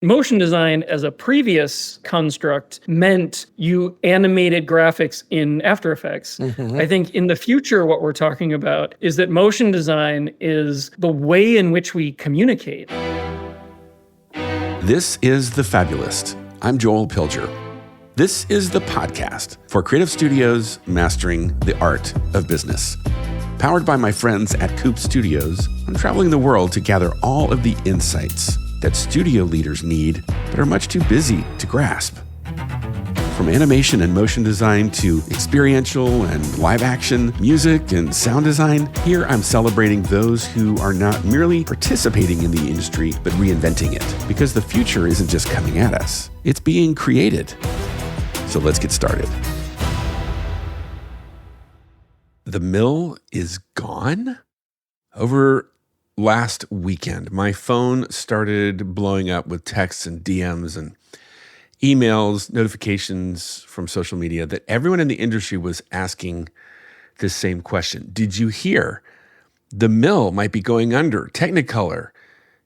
Motion design as a previous construct meant you animated graphics in After Effects. I think in the future, what we're talking about is that motion design is the way in which we communicate. This is The Fabulist. I'm Joel Pilger. This is the podcast for creative studios mastering the art of business. Powered by my friends at Coop Studios, I'm traveling the world to gather all of the insights that studio leaders need but are much too busy to grasp. From animation and motion design to experiential and live action, music and sound design, here I'm celebrating those who are not merely participating in the industry, but reinventing it. Because the future isn't just coming at us, it's being created. So let's get started. The mill is gone? Over last weekend, my phone started blowing up with texts and DMs and emails, notifications from social media that everyone in the industry was asking this same question. Did you hear? The mill might be going under. Technicolor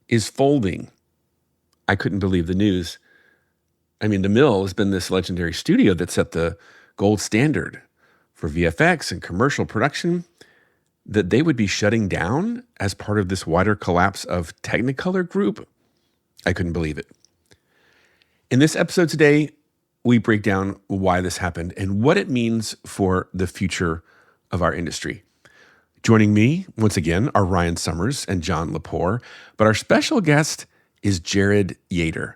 is folding. I couldn't believe the news. I mean, the mill has been this legendary studio that set the gold standard for VFX and commercial production, that they would be shutting down as part of this wider collapse of Technicolor Group. I couldn't believe it. In this episode today, we break down why this happened and what it means for the future of our industry. Joining me, once again, are Ryan Summers and John LePore, but our special guest is Jared Yeater,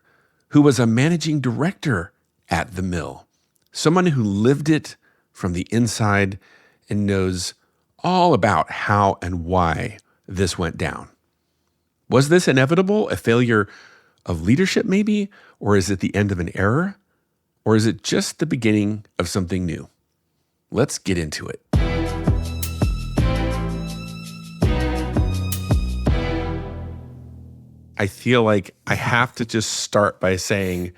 who was a managing director at the mill, someone who lived it from the inside and knows all about how and why this went down. Was this inevitable, a failure of leadership maybe? Or is it the end of an era? Or is it just the beginning of something new? Let's get into it. I feel like I have to just start by saying,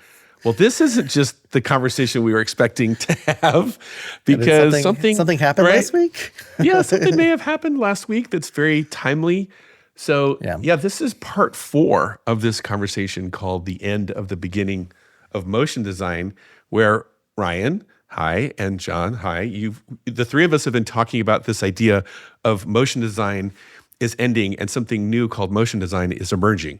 well, this isn't just the conversation we were expecting to have, because something happened last week. Yeah, something may have happened last week that's very timely. So yeah, this is part 4 of this conversation called The End of the Beginning of Motion Design, where Ryan, hi, and John, hi, the three of us have been talking about this idea of motion design is ending and something new called motion design is emerging,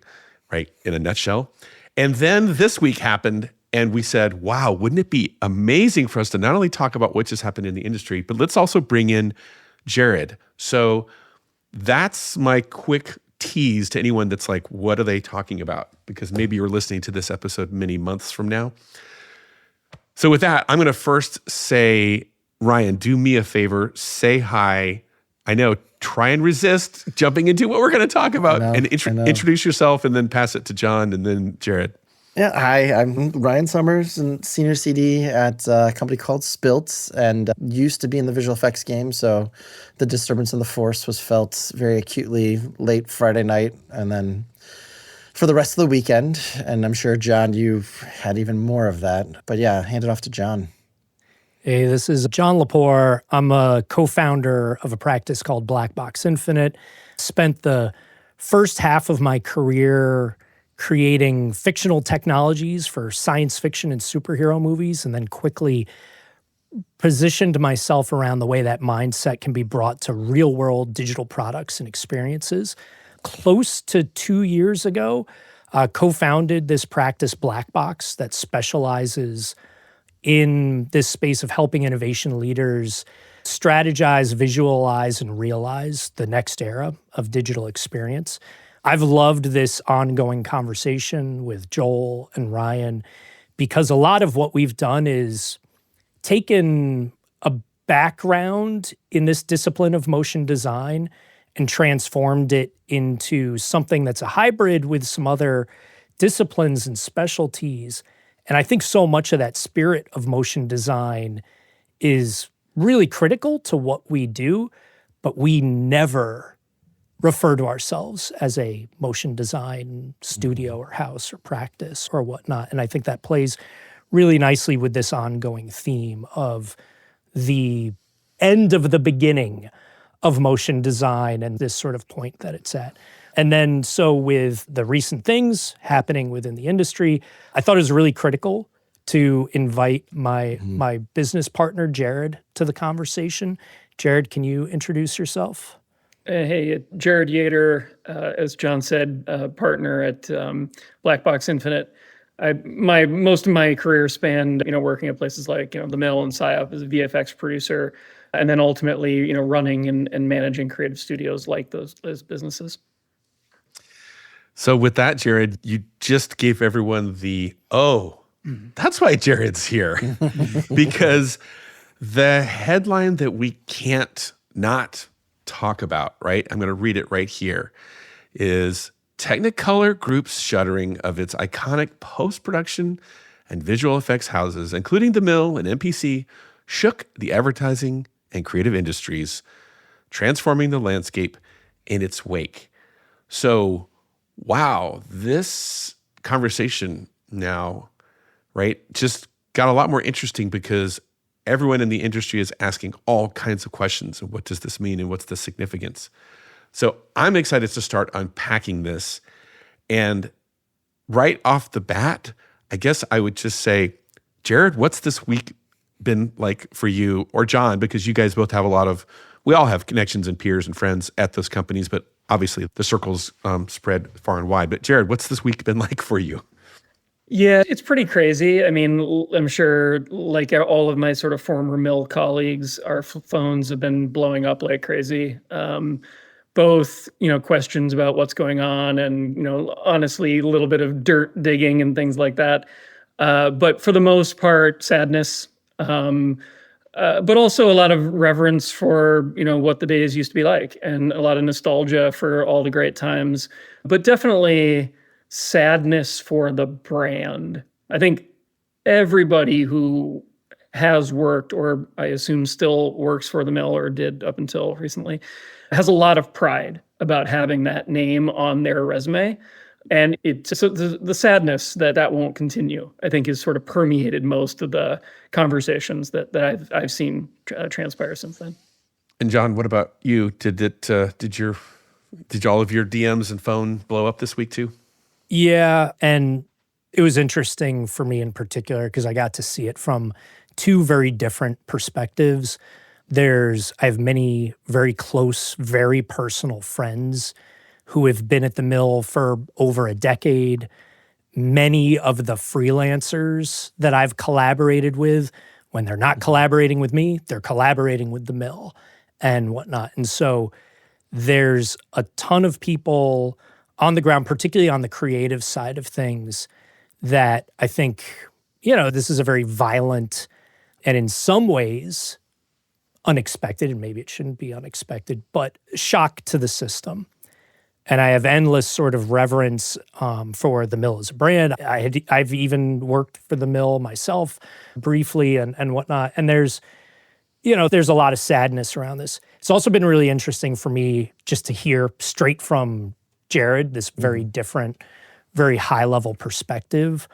right, in a nutshell. And then this week happened, and we said, wow, wouldn't it be amazing for us to not only talk about what just happened in the industry, but let's also bring in Jared. So that's my quick tease to anyone that's like, what are they talking about? Because maybe you're listening to this episode many months from now. So with that, I'm going to first say, Ryan, do me a favor, say hi. I know, try and resist jumping into what we're going to talk about, and introduce yourself, and then pass it to John, and then Jared. Yeah, hi, I'm Ryan Summers, and senior CD at a company called Spilt, and used to be in the visual effects game, so the disturbance in the force was felt very acutely late Friday night, and then for the rest of the weekend. And I'm sure, John, you've had even more of that. But yeah, hand it off to John. Hey, this is John LePore. I'm a co-founder of a practice called Black Box Infinite. Spent the first half of my career creating fictional technologies for science fiction and superhero movies, and then quickly positioned myself around the way that mindset can be brought to real-world digital products and experiences. Close to 2 years ago, co-founded this practice, Black Box, that specializes in this space of helping innovation leaders strategize, visualize, and realize the next era of digital experience. I've loved this ongoing conversation with Joel and Ryan because a lot of what we've done is taken a background in this discipline of motion design and transformed it into something that's a hybrid with some other disciplines and specialties. And I think so much of that spirit of motion design is really critical to what we do, but we never refer to ourselves as a motion design studio or house or practice or whatnot. And I think that plays really nicely with this ongoing theme of the end of the beginning of motion design and this sort of point that it's at. And then so with the recent things happening within the industry, I thought it was really critical to invite my business partner, Jared, to the conversation. Jared, can you introduce yourself? Hey, Jared Yeater, as John said, partner at Black Box Infinite. Most of my career spanned, working at places like, the Mill and PSYOP as a VFX producer, and then ultimately, running and managing creative studios like those businesses. So with that, Jared, you just gave everyone that's why Jared's here. Because the headline that we can't not talk about, right? I'm going to read it right here, is Technicolor Group's shuttering of its iconic post-production and visual effects houses, including the Mill and MPC, shook the advertising and creative industries, transforming the landscape in its wake. So, wow, this conversation now, right, just got a lot more interesting because everyone in the industry is asking all kinds of questions. And what does this mean? And what's the significance? So I'm excited to start unpacking this. And right off the bat, I guess I would just say, Jared, what's this week been like for you, or John, because you guys both have we all have connections and peers and friends at those companies, but obviously the circles spread far and wide. But Jared, what's this week been like for you? Yeah, it's pretty crazy. I mean, I'm sure like all of my sort of former Mill colleagues, our phones have been blowing up like crazy. Both, questions about what's going on and, honestly, a little bit of dirt digging and things like that. But for the most part, sadness, but also a lot of reverence for, what the days used to be like, and a lot of nostalgia for all the great times, but definitely sadness for the brand. I think everybody who has worked, or I assume still works for the Mill or did up until recently, has a lot of pride about having that name on their resume. And it's so the sadness that won't continue, I think, is sort of permeated most of the conversations that I've seen transpire since then. And John, what about you? Did all of your DMs and phone blow up this week too? Yeah, and it was interesting for me in particular because I got to see it from two very different perspectives. I have many very close, very personal friends who have been at the Mill for over a decade. Many of the freelancers that I've collaborated with, when they're not collaborating with me, they're collaborating with the Mill and whatnot. And so there's a ton of people on the ground, particularly on the creative side of things, that I think, this is a very violent and in some ways unexpected, and maybe it shouldn't be unexpected, but shock to the system. And I have endless sort of reverence for the Mill as a brand. I've even worked for the Mill myself briefly and whatnot. And there's a lot of sadness around this. It's also been really interesting for me just to hear straight from Jared, this very different, very high-level perspective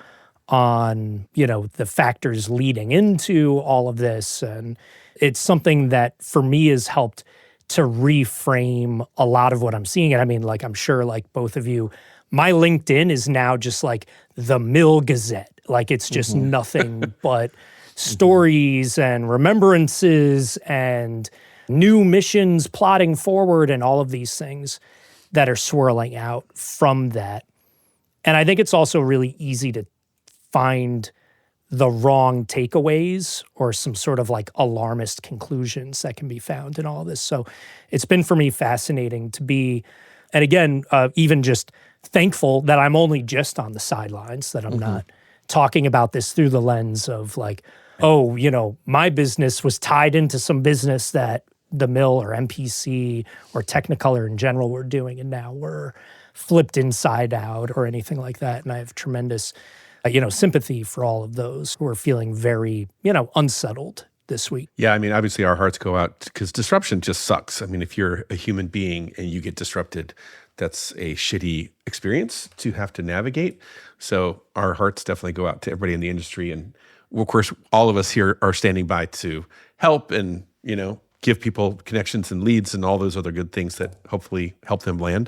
on, the factors leading into all of this. And it's something that, for me, has helped to reframe a lot of what I'm seeing. And I mean, I'm sure, both of you, my LinkedIn is now just the Mill Gazette. It's just nothing but stories and remembrances and new missions plotting forward and all of these things that are swirling out from that. And I think it's also really easy to find the wrong takeaways or some sort of alarmist conclusions that can be found in all this. So it's been for me fascinating to be, and again, even just thankful that I'm only just on the sidelines, that I'm not talking about this through the lens of my business was tied into some business that the Mill or MPC or Technicolor in general were doing, and now we're flipped inside out or anything like that. And I have tremendous, sympathy for all of those who are feeling very, unsettled this week. Yeah, I mean, obviously our hearts go out because disruption just sucks. I mean, if you're a human being and you get disrupted, that's a shitty experience to have to navigate. So our hearts definitely go out to everybody in the industry. And of course, all of us here are standing by to help and, give people connections and leads and all those other good things that hopefully help them land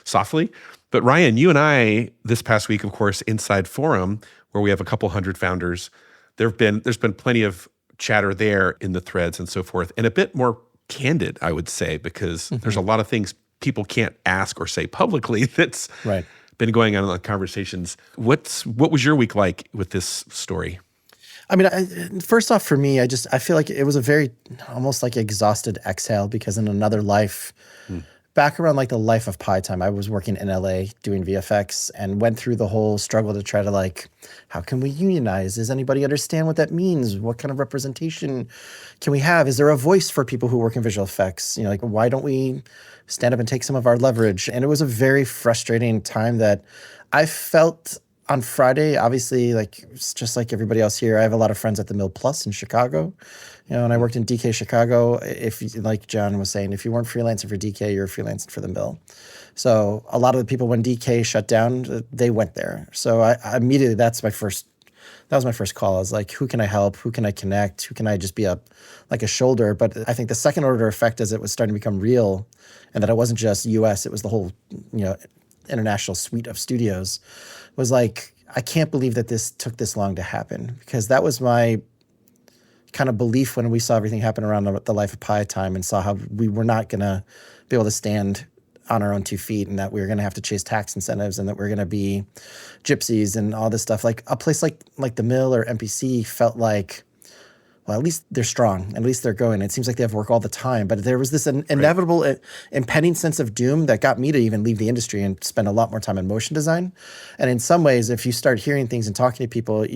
softly. But Ryan, you and I, this past week, of course, inside Forum, where we have a couple hundred founders, there's been plenty of chatter there in the threads and so forth, and a bit more candid, I would say, because there's a lot of things people can't ask or say publicly that's been going on in the conversations. What was your week like with this story? I mean, first off, for me, I feel like it was a very almost like exhausted exhale, because in another life, back around like the Life of Pi time, I was working in LA doing VFX and went through the whole struggle to try to like, how can we unionize? Does anybody understand what that means? What kind of representation can we have? Is there a voice for people who work in visual effects? You know, like, why don't we stand up and take some of our leverage? And it was a very frustrating time that I felt on Friday. Obviously, like, just like everybody else here, I have a lot of friends at the Mill Plus in Chicago. You know, and I worked in DK Chicago. If, like John was saying, if you weren't freelancing for DK, you're freelancing for the Mill. So a lot of the people, when DK shut down, they went there. So I immediately, that was my first call. I was like, who can I help? Who can I connect? Who can I just be like a shoulder? But I think the second order effect, as it was starting to become real, and that it wasn't just US, it was the whole, you know, international suite of studios, was like, I can't believe that this took this long to happen, because that was my kind of belief when we saw everything happen around the Life of Pi time and saw how we were not going to be able to stand on our own 2 feet, and that we were going to have to chase tax incentives, and that we're going to be gypsies and all this stuff. Like a place like the Mill or MPC felt like, well, at least they're strong. At least they're going. It seems like they have work all the time. But there was this inevitable impending sense of doom that got me to even leave the industry and spend a lot more time in motion design. And in some ways, if you start hearing things and talking to people,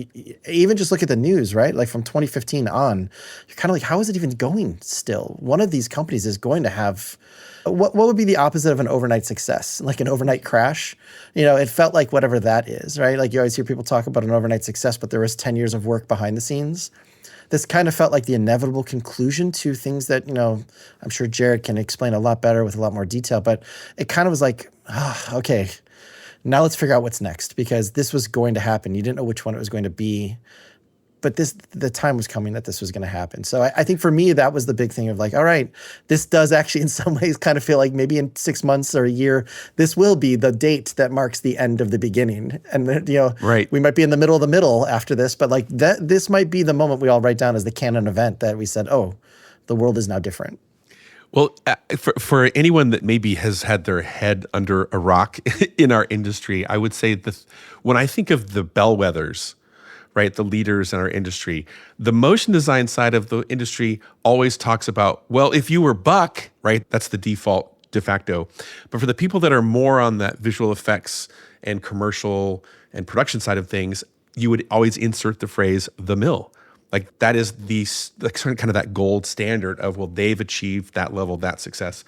even just look at the news, right? Like from 2015 on, you're kind of like, how is it even going still? One of these companies is going to have... What would be the opposite of an overnight success? Like an overnight crash? You know, it felt like whatever that is, right? Like you always hear people talk about an overnight success, but there was 10 years of work behind the scenes. This kind of felt like the inevitable conclusion to things that, you know, I'm sure Jared can explain a lot better with a lot more detail, but it kind of was like, okay, now let's figure out what's next, because this was going to happen. You didn't know which one it was going to be, but the time was coming that this was going to happen. So I think for me, that was the big thing of like, all right, this does actually in some ways kind of feel like maybe in 6 months or a year, this will be the date that marks the end of the beginning. And then, you know, we might be in the middle of the middle after this, but like this might be the moment we all write down as the canon event that we said, oh, the world is now different. Well, for anyone that maybe has had their head under a rock in our industry, I would say when I think of the bellwethers, right, the leaders in our industry, the motion design side of the industry always talks about, well, if you were Buck, right, that's the default de facto. But for the people that are more on that visual effects and commercial and production side of things, you would always insert the phrase the Mill. Like that is kind of that gold standard of, well, they've achieved that level, that success.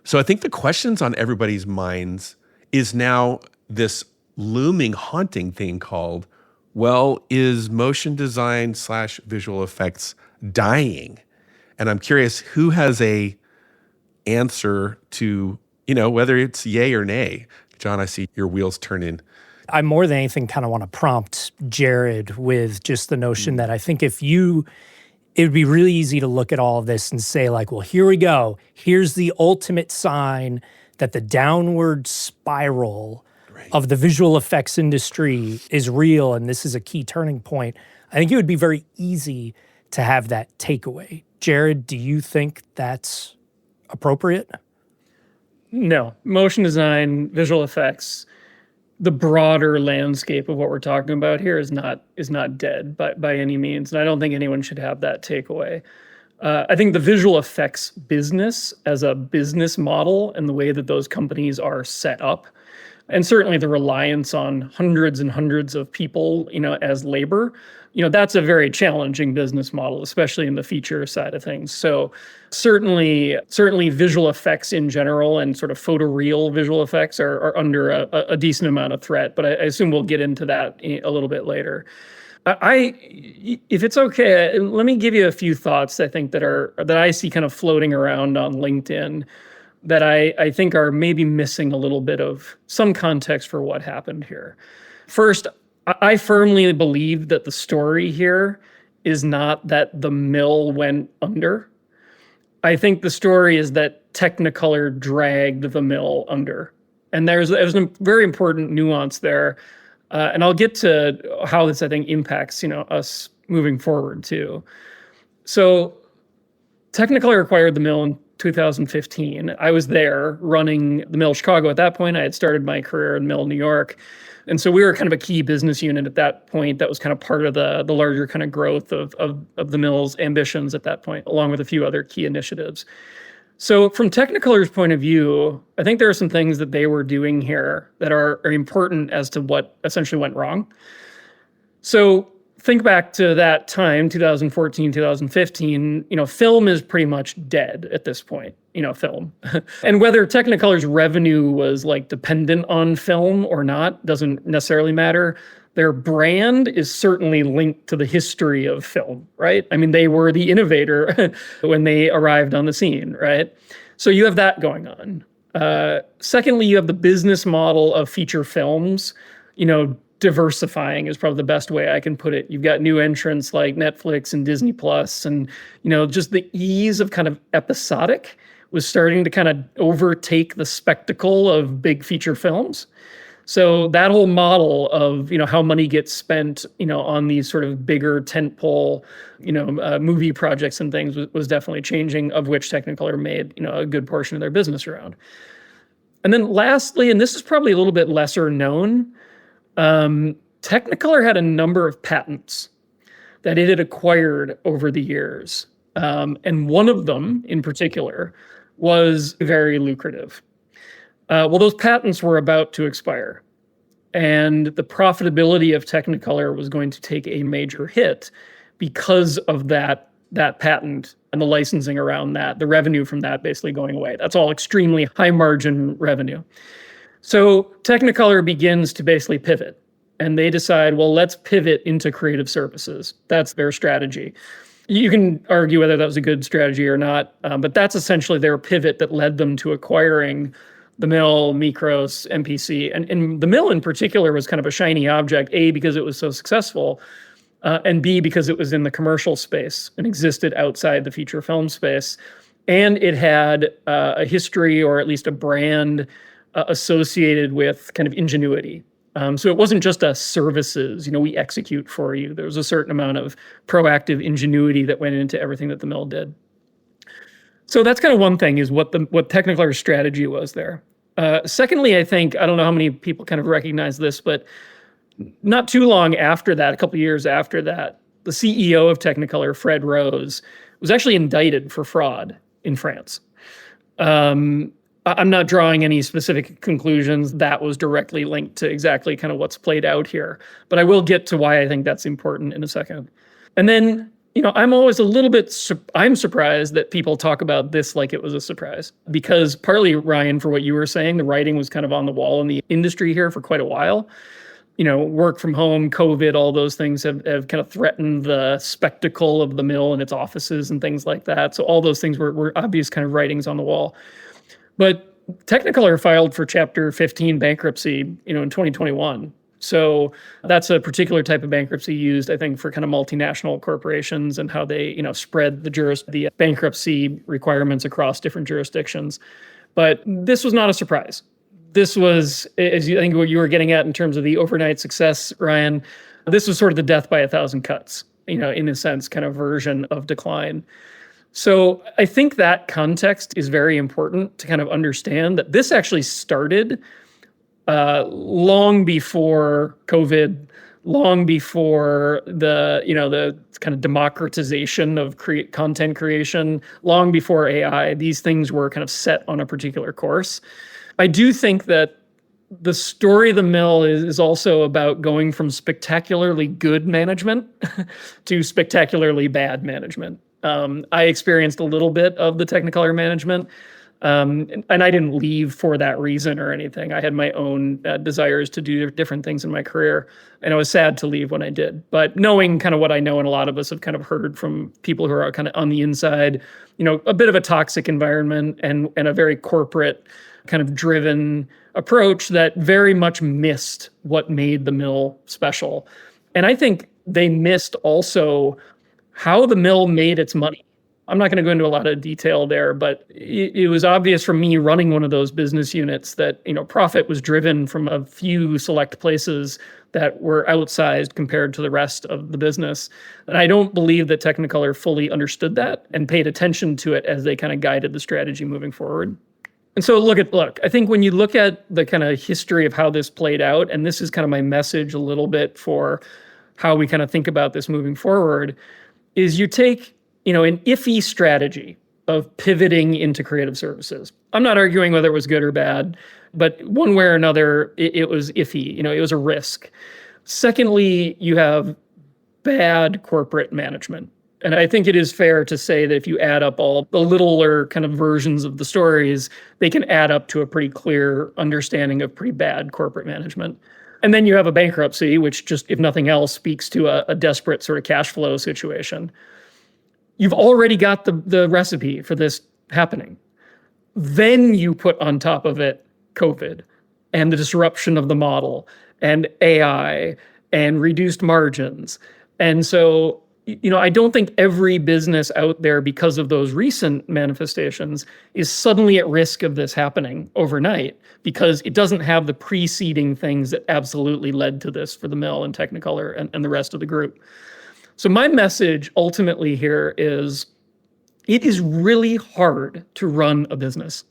So I think the questions on everybody's minds is now this looming, haunting thing called, well, is motion design / visual effects dying? And I'm curious, who has a answer to, you know, whether it's yay or nay? John, I see your wheels turning. I more than anything kind of want to prompt Jared with just the notion that I think it would be really easy to look at all of this and say like, well, here we go. Here's the ultimate sign that the downward spiral of the visual effects industry is real, and this is a key turning point. I think it would be very easy to have that takeaway. Jared, do you think that's appropriate? No. Motion design, visual effects, the broader landscape of what we're talking about here is not dead by any means, and I don't think anyone should have that takeaway. I think the visual effects business as a business model and the way that those companies are set up, and certainly the reliance on hundreds and hundreds of people, you know, as labor, you know, that's a very challenging business model, especially in the feature side of things. So certainly visual effects in general and sort of photoreal visual effects are under a decent amount of threat, but I assume we'll get into that a little bit later. If it's okay, let me give you a few thoughts I think that I see kind of floating around on LinkedIn that I think are maybe missing a little bit of some context for what happened here. First, I firmly believe that the story here is not that the Mill went under. I think the story is that Technicolor dragged the mill under. And there's a very important nuance there. And I'll get to how this, I think, impacts, us moving forward too. So Technicolor acquired the mill in 2015. I was there running the mill Chicago at that point. I had started my career in mill New York. And so we were kind of a key business unit at that point. That was kind of part of the larger kind of growth of the mill's ambitions at that point, along with a few other key initiatives. So from Technicolor's point of view, I think there are some things that they were doing here that are important as to what essentially went wrong. So think back to that time, 2014, 2015, film is pretty much dead at this point, film. And whether Technicolor's revenue was like dependent on film or not doesn't necessarily matter. Their brand is certainly linked to the history of film, right? I mean, they were the innovator when they arrived on the scene, right? So you have that going on. Secondly, you have the business model of feature films, diversifying is probably the best way I can put it. You've got new entrants like Netflix and Disney Plus, and just the ease of kind of episodic was starting to kind of overtake the spectacle of big feature films. So that whole model of how money gets spent on these sort of bigger tentpole movie projects and things was definitely changing, of which Technicolor made a good portion of their business around. And then lastly, and this is probably a little bit lesser known, Technicolor had a number of patents that it had acquired over the years. And one of them in particular was very lucrative. Well, those patents were about to expire. And the profitability of Technicolor was going to take a major hit because of that patent and the licensing around that, the revenue from that basically going away. That's all extremely high margin revenue. So Technicolor begins to basically pivot, and they decide, well, let's pivot into creative services. That's their strategy. You can argue whether that was a good strategy or not, but that's essentially their pivot that led them to acquiring the mill, Mikros, MPC. And the mill in particular was kind of a shiny object, A, because it was so successful, and B, because it was in the commercial space and existed outside the feature film space. And it had a history, or at least a brand, associated with kind of ingenuity. So it wasn't just a services, we execute for you. There was a certain amount of proactive ingenuity that went into everything that the mill did. So that's kind of one thing, is what Technicolor's strategy was there. Secondly, I think, I don't know how many people kind of recognize this, but not too long after that, a couple of years after that, the CEO of Technicolor, Fred Rose, was actually indicted for fraud in France. I'm not drawing any specific conclusions that was directly linked to exactly kind of what's played out here, but I will get to why I think that's important in a second. And then, I'm always a little bit, I'm surprised that people talk about this like it was a surprise, because partly, Ryan, for what you were saying, the writing was kind of on the wall in the industry here for quite a while. Work from home, COVID, all those things have kind of threatened the spectacle of the mill and its offices and things like that. So all those things were obvious kind of writings on the wall. But Technicolor filed for Chapter 15 bankruptcy, in 2021. So that's a particular type of bankruptcy used, I think, for kind of multinational corporations and how they, spread the bankruptcy requirements across different jurisdictions. But this was not a surprise. This was, as I think what you were getting at in terms of the overnight success, Ryan, this was sort of the death by a thousand cuts, in a sense, kind of version of decline. So I think that context is very important to kind of understand that this actually started long before COVID, long before the kind of democratization of content creation, long before AI. These things were kind of set on a particular course. I do think that the story of the mill is also about going from spectacularly good management to spectacularly bad management. I experienced a little bit of the Technicolor management, and I didn't leave for that reason or anything. I had my own desires to do different things in my career, and I was sad to leave when I did. But knowing kind of what I know, and a lot of us have kind of heard from people who are kind of on the inside, a bit of a toxic environment and a very corporate kind of driven approach that very much missed what made the mill special. And I think they missed also how the mill made its money. I'm not going to go into a lot of detail there, but it was obvious from me running one of those business units that, profit was driven from a few select places that were outsized compared to the rest of the business. And I don't believe that Technicolor fully understood that and paid attention to it as they kind of guided the strategy moving forward. And so look, I think when you look at the kind of history of how this played out, and this is kind of my message a little bit for how we kind of think about this moving forward, is you take, an iffy strategy of pivoting into creative services. I'm not arguing whether it was good or bad, but one way or another, it was iffy. It was a risk. Secondly, you have bad corporate management. And I think it is fair to say that if you add up all the littler kind of versions of the stories, they can add up to a pretty clear understanding of pretty bad corporate management. And then you have a bankruptcy, which just, if nothing else, speaks to a desperate sort of cash flow situation. You've already got the recipe for this happening. Then you put on top of it COVID and the disruption of the model and AI and reduced margins. And so, I don't think every business out there, because of those recent manifestations, is suddenly at risk of this happening overnight, because it doesn't have the preceding things that absolutely led to this for the mill and Technicolor and the rest of the group. So my message ultimately here is it is really hard to run a business.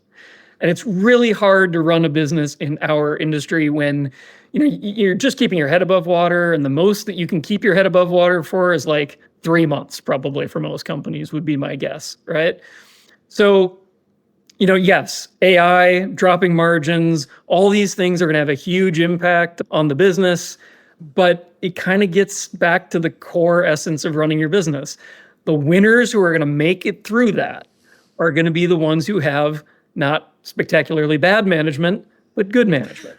And it's really hard to run a business in our industry when, you're just keeping your head above water, and the most that you can keep your head above water for is like 3 months, probably, for most companies, would be my guess, right? So, yes, AI, dropping margins, all these things are going to have a huge impact on the business, but it kind of gets back to the core essence of running your business. The winners who are going to make it through that are going to be the ones who have not spectacularly bad management, but good management.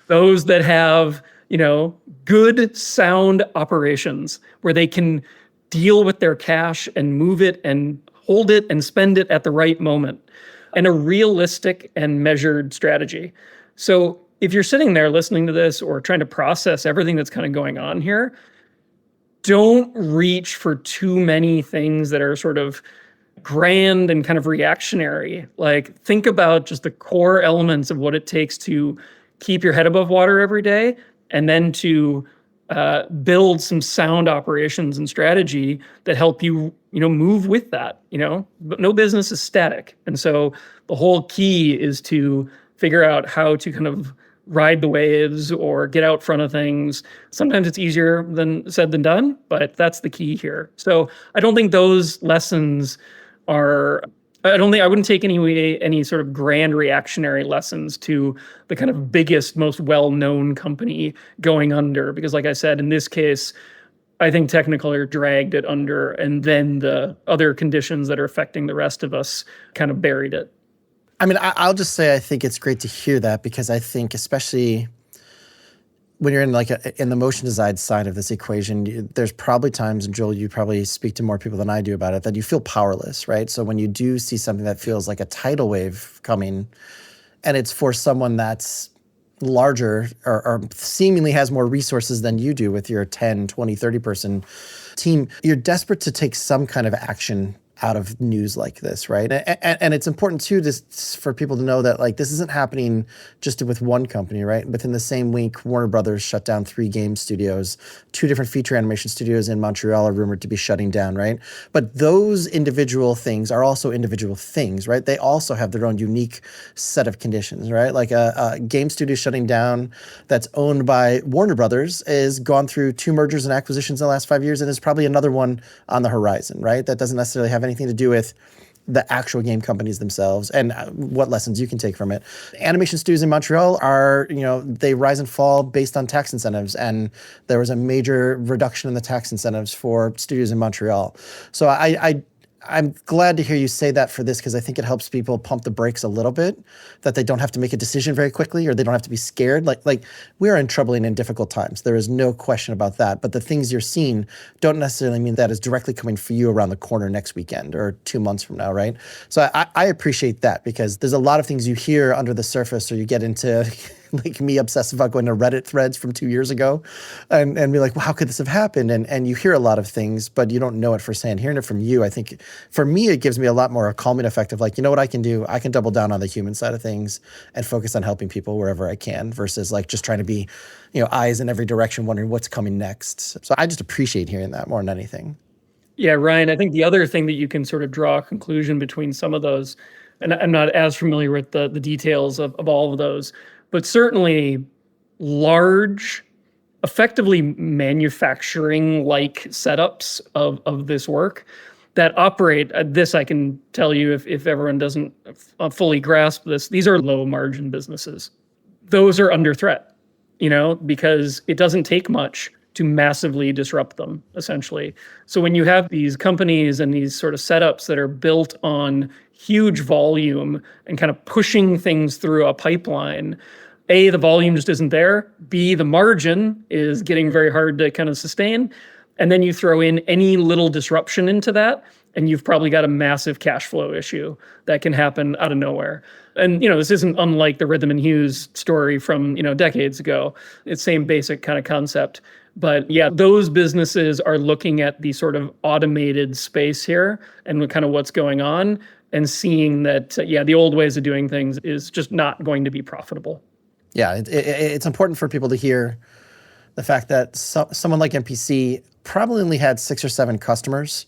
Those that have, good, sound operations where they can deal with their cash and move it and hold it and spend it at the right moment, and a realistic and measured strategy. So if you're sitting there listening to this or trying to process everything that's kind of going on here, don't reach for too many things that are sort of grand and kind of reactionary. Like, think about just the core elements of what it takes to keep your head above water every day, and then to build some sound operations and strategy that help you, move with that, But no business is static. And so the whole key is to figure out how to kind of ride the waves or get out front of things. Sometimes it's easier than said than done, but that's the key here. So I don't think those lessons are, I wouldn't take any sort of grand reactionary lessons to the kind of biggest, most well-known company going under. Because like I said, in this case, I think Technicolor dragged it under, and then the other conditions that are affecting the rest of us kind of buried it. I mean, I'll just say I think it's great to hear that, because I think especially when you're in in the motion design side of this equation, there's probably times, and Joel, you probably speak to more people than I do about it, that you feel powerless, right? So when you do see something that feels like a tidal wave coming, and it's for someone that's larger or seemingly has more resources than you do with your 10, 20, 30 person team, you're desperate to take some kind of action out of news like this, right? And it's important too for people to know that this isn't happening just with one company, right? Within the same week, Warner Brothers shut down 3 game studios, 2 different feature animation studios in Montreal are rumored to be shutting down, right? But those individual things are also individual things, right? They also have their own unique set of conditions, right? Like a game studio shutting down that's owned by Warner Brothers is gone through 2 mergers and acquisitions in the last 5 years, and there's probably another one on the horizon, right? That doesn't necessarily have anything to do with the actual game companies themselves and what lessons you can take from it. Animation studios in Montreal are, they rise and fall based on tax incentives, and there was a major reduction in the tax incentives for studios in Montreal. So I'm glad to hear you say that for this, because I think it helps people pump the brakes a little bit, that they don't have to make a decision very quickly, or they don't have to be scared. Like we are in troubling and difficult times. There is no question about that. But the things you're seeing don't necessarily mean that is directly coming for you around the corner next weekend or 2 months from now, right? So I appreciate that, because there's a lot of things you hear under the surface, or you get into like me obsessed about going to Reddit threads from 2 years ago and be like, well, how could this have happened? And you hear a lot of things, but you don't know it firsthand. Hearing it from you, I think for me, it gives me a lot more a calming effect of like, you know what I can do? I can double down on the human side of things and focus on helping people wherever I can versus like just trying to be, eyes in every direction, wondering what's coming next. So I just appreciate hearing that more than anything. Yeah, Ryan, I think the other thing that you can sort of draw a conclusion between some of those, and I'm not as familiar with the details of all of those, but certainly large, effectively manufacturing-like setups of this work that operate, this I can tell you if everyone doesn't fully grasp this, these are low-margin businesses. Those are under threat, because it doesn't take much to massively disrupt them, essentially. So when you have these companies and these sort of setups that are built on huge volume and kind of pushing things through a pipeline, A, the volume just isn't there. B, the margin is getting very hard to kind of sustain. And then you throw in any little disruption into that, and you've probably got a massive cash flow issue that can happen out of nowhere. And, this isn't unlike the Rhythm and Hughes story from, decades ago. It's same basic kind of concept. But yeah, those businesses are looking at the sort of automated space here and kind of what's going on and seeing that, the old ways of doing things is just not going to be profitable. Yeah, it's important for people to hear the fact that someone like MPC probably only had 6 or 7 customers,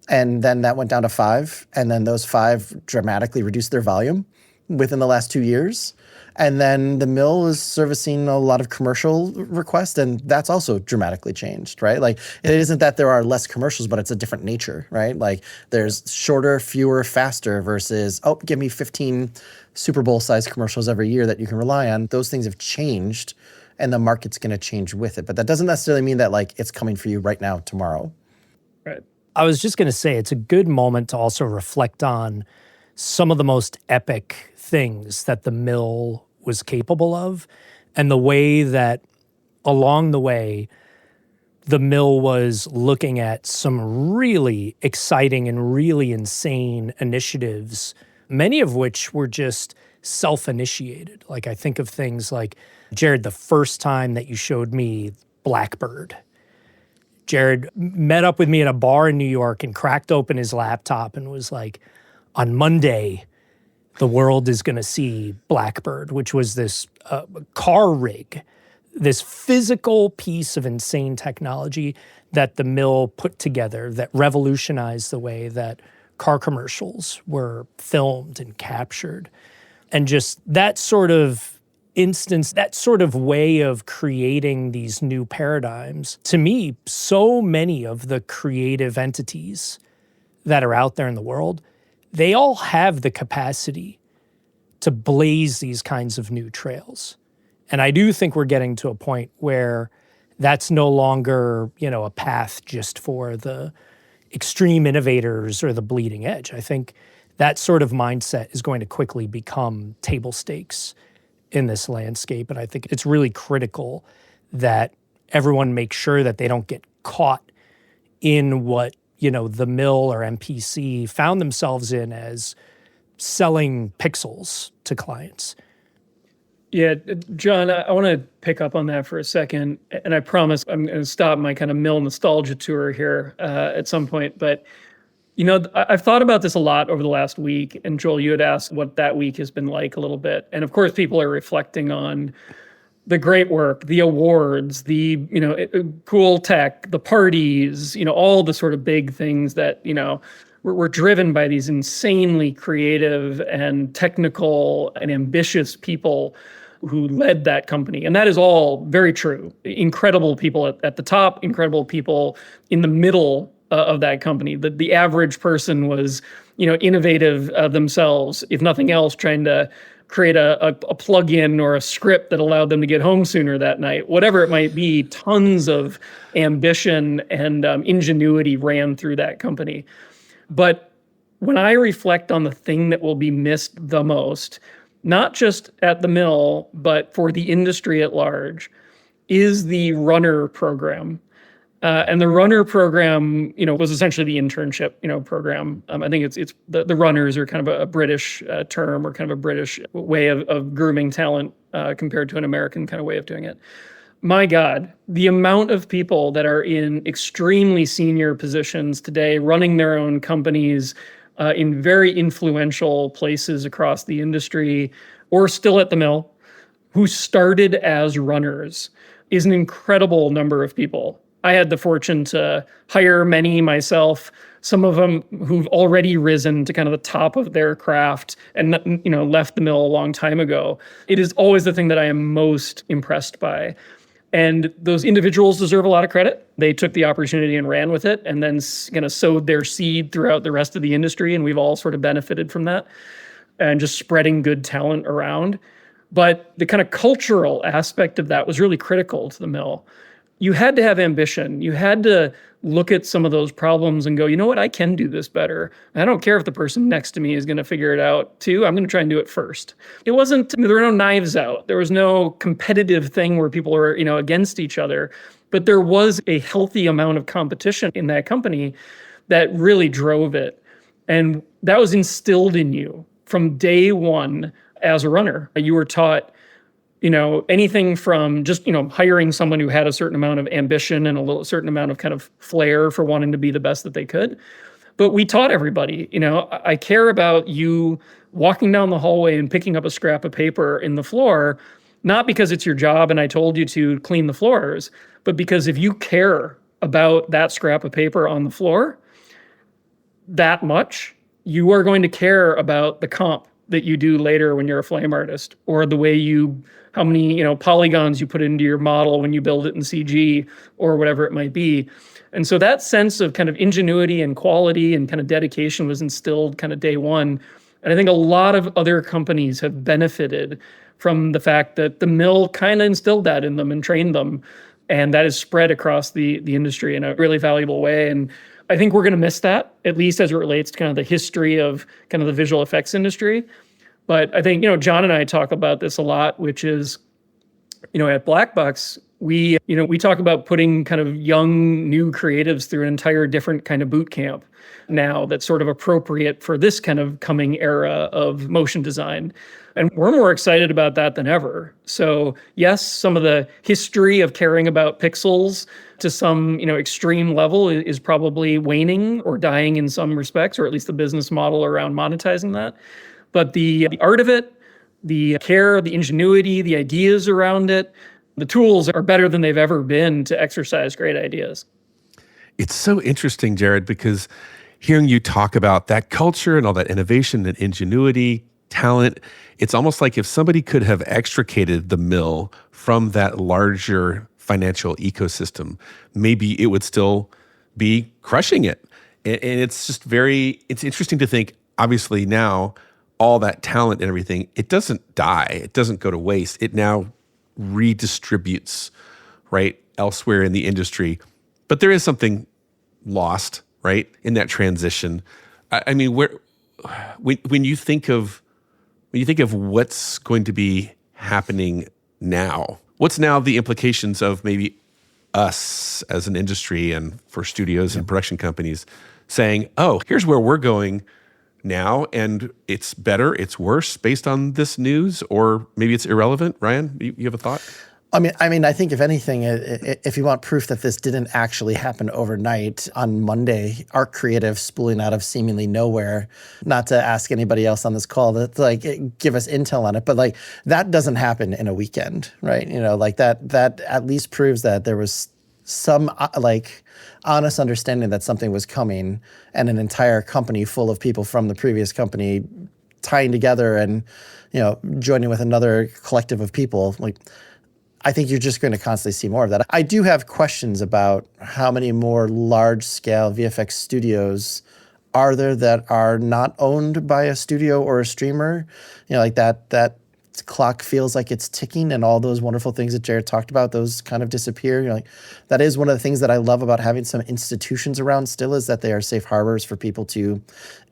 and then that went down to 5, and then those 5 dramatically reduced their volume within the last 2 years. And then the mill is servicing a lot of commercial requests, and that's also dramatically changed, right? Like, it isn't that there are less commercials, but it's a different nature, right? Like, there's shorter, fewer, faster versus, give me 15 Super Bowl-sized commercials every year that you can rely on. Those things have changed, and the market's going to change with it. But that doesn't necessarily mean that, like, it's coming for you right now, tomorrow. Right. I was just going to say, it's a good moment to also reflect on some of the most epic things that the mill was capable of, and the way that along the way, the mill was looking at some really exciting and really insane initiatives, many of which were just self-initiated. Like I think of things like, Jared, the first time that you showed me Blackbird, Jared met up with me at a bar in New York and cracked open his laptop and was like, on Monday, the world is going to see Blackbird, which was this car rig, this physical piece of insane technology that the mill put together that revolutionized the way that car commercials were filmed and captured. And just that sort of instance, that sort of way of creating these new paradigms, to me, so many of the creative entities that are out there in the world, they all have the capacity to blaze these kinds of new trails. And I do think we're getting to a point where that's no longer, a path just for the extreme innovators or the bleeding edge. I think that sort of mindset is going to quickly become table stakes in this landscape. And I think it's really critical that everyone make sure that they don't get caught in what, the mill or MPC found themselves in as selling pixels to clients. Yeah, John, I want to pick up on that for a second. And I promise I'm going to stop my kind of mill nostalgia tour here at some point. But, I've thought about this a lot over the last week. And Joel, you had asked what that week has been like a little bit. And of course, people are reflecting on the great work, the awards, the, cool tech, the parties, all the sort of big things that, we're driven by these insanely creative and technical and ambitious people who led that company. And that is all very true. Incredible people at the top, incredible people in the middle of that company. The average person was, innovative themselves, if nothing else, trying to create a plugin or a script that allowed them to get home sooner that night. Whatever it might be, tons of ambition and ingenuity ran through that company. But when I reflect on the thing that will be missed the most, not just at the mill, but for the industry at large, is the runner program. And the runner program, was essentially the internship, program. I think it's the runners are kind of a British term or kind of a British way of grooming talent compared to an American kind of way of doing it. My God, the amount of people that are in extremely senior positions today, running their own companies in very influential places across the industry, or still at the mill, who started as runners, is an incredible number of people. I had the fortune to hire many myself, some of them who've already risen to kind of the top of their craft and left the mill a long time ago. It is always the thing that I am most impressed by. And those individuals deserve a lot of credit. They took the opportunity and ran with it and then sowed their seed throughout the rest of the industry. And we've all sort of benefited from that and just spreading good talent around. But the kind of cultural aspect of that was really critical to the mill. You had to have ambition. You had to look at some of those problems and go, you know what, I can do this better. I don't care if the person next to me is going to figure it out too. I'm going to try and do it first. There were no knives out. There was no competitive thing where people were, against each other. But there was a healthy amount of competition in that company that really drove it. And that was instilled in you from day one as a runner. You were taught anything from just, hiring someone who had a certain amount of ambition and a certain amount of kind of flair for wanting to be the best that they could. But we taught everybody, I care about you walking down the hallway and picking up a scrap of paper in the floor, not because it's your job and I told you to clean the floors, but because if you care about that scrap of paper on the floor that much, you are going to care about the comp that you do later when you're a flame artist, or the way how many, polygons you put into your model when you build it in CG or whatever it might be. And so that sense of kind of ingenuity and quality and kind of dedication was instilled kind of day one. And I think a lot of other companies have benefited from the fact that the mill kind of instilled that in them and trained them. And that is spread across the industry in a really valuable way. And I think we're going to miss that, at least as it relates to kind of the history of kind of the visual effects industry. But I think, John and I talk about this a lot, which is, at Black Box, we talk about putting kind of young, new creatives through an entire different kind of boot camp now that's sort of appropriate for this kind of coming era of motion design. And we're more excited about that than ever. So yes, some of the history of caring about pixels to some, extreme level is probably waning or dying in some respects, or at least the business model around monetizing that. But the art of it, the care, the ingenuity, the ideas around it, the tools are better than they've ever been to exercise great ideas. It's so interesting, Jared, because hearing you talk about that culture and all that innovation and ingenuity, talent, it's almost like if somebody could have extricated the mill from that larger financial ecosystem, maybe it would still be crushing it. And it's just it's interesting to think, obviously now, all that talent and everything, it doesn't die. It doesn't go to waste. It now redistributes, right, elsewhere in the industry. But there is something lost, right, in that transition. I mean, when you think of what's going to be happening now, what's now the implications of maybe us as an industry and for studios and production companies saying, oh, here's where we're going now, and it's better, it's worse based on this news, or maybe it's irrelevant? Ryan, you have a thought? I mean, I think if anything, if you want proof that this didn't actually happen overnight, on Monday, art creative spooling out of seemingly nowhere, not to ask anybody else on this call to give us intel on it, but that doesn't happen in a weekend, right? That at least proves that there was some honest understanding that something was coming, and an entire company full of people from the previous company tying together and joining with another collective of people. I think you're just going to constantly see more of that. I do have questions about how many more large-scale VFX studios are there that are not owned by a studio or a streamer. That clock feels like it's ticking, and all those wonderful things that Jared talked about, those kind of disappear. That is one of the things that I love about having some institutions around still, is that they are safe harbors for people to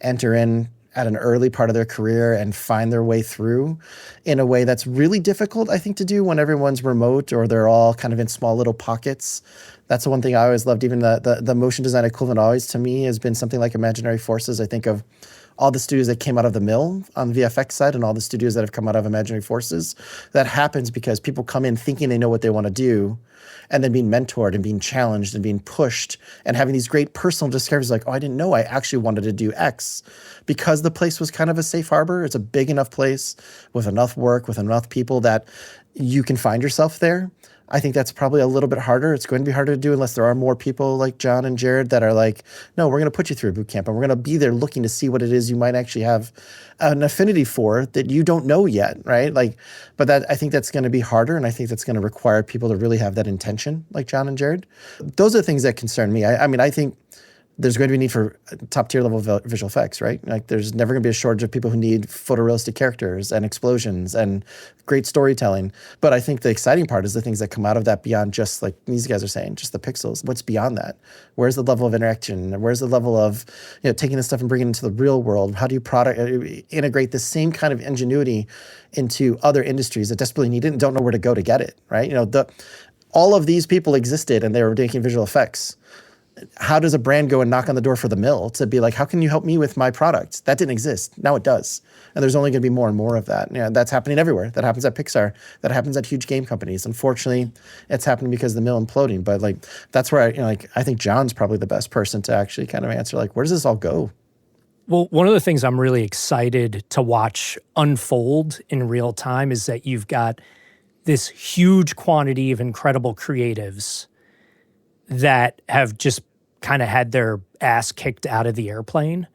enter in at an early part of their career and find their way through in a way that's really difficult, I think, to do when everyone's remote or they're all kind of in small little pockets. That's the one thing I always loved. Even the motion design equivalent always to me has been something like Imaginary Forces. I think of all the studios that came out of the mill on the VFX side and all the studios that have come out of Imaginary Forces. That happens because people come in thinking they know what they want to do, and then being mentored and being challenged and being pushed and having these great personal discoveries like, oh, I didn't know I actually wanted to do X, because the place was kind of a safe harbor. It's a big enough place with enough work, with enough people that you can find yourself there. I think that's probably a little bit harder. It's going to be harder to do unless there are more people like John and Jared that are like, no, we're going to put you through a boot camp and we're going to be there looking to see what it is you might actually have an affinity for that you don't know yet, right? Like, but that, I think that's going to be harder, and I think that's going to require people to really have that intention, like John and Jared. Those are the things that concern me. I mean, I think there's going to be a need for top tier level visual effects, right? Like there's never going to be a shortage of people who need photorealistic characters and explosions and great storytelling. But I think the exciting part is the things that come out of that beyond just like these guys are saying, just the pixels. What's beyond that? Where's the level of interaction? Where's the level of, you know, taking this stuff and bringing it into the real world? How do you integrate the same kind of ingenuity into other industries that desperately need it and don't know where to go to get it, right? You know, all of these people existed and they were making visual effects. How does a brand go and knock on the door for the mill to be like, how can you help me with my product? That didn't exist. Now it does. And there's only going to be more and more of that. You know, that's happening everywhere. That happens at Pixar. That happens at huge game companies. Unfortunately, it's happening because of the mill imploding. But like, that's where I think John's probably the best person to actually kind of answer, like, where does this all go? Well, one of the things I'm really excited to watch unfold in real time is that you've got this huge quantity of incredible creatives that have just kind of had their ass kicked out of the airplane.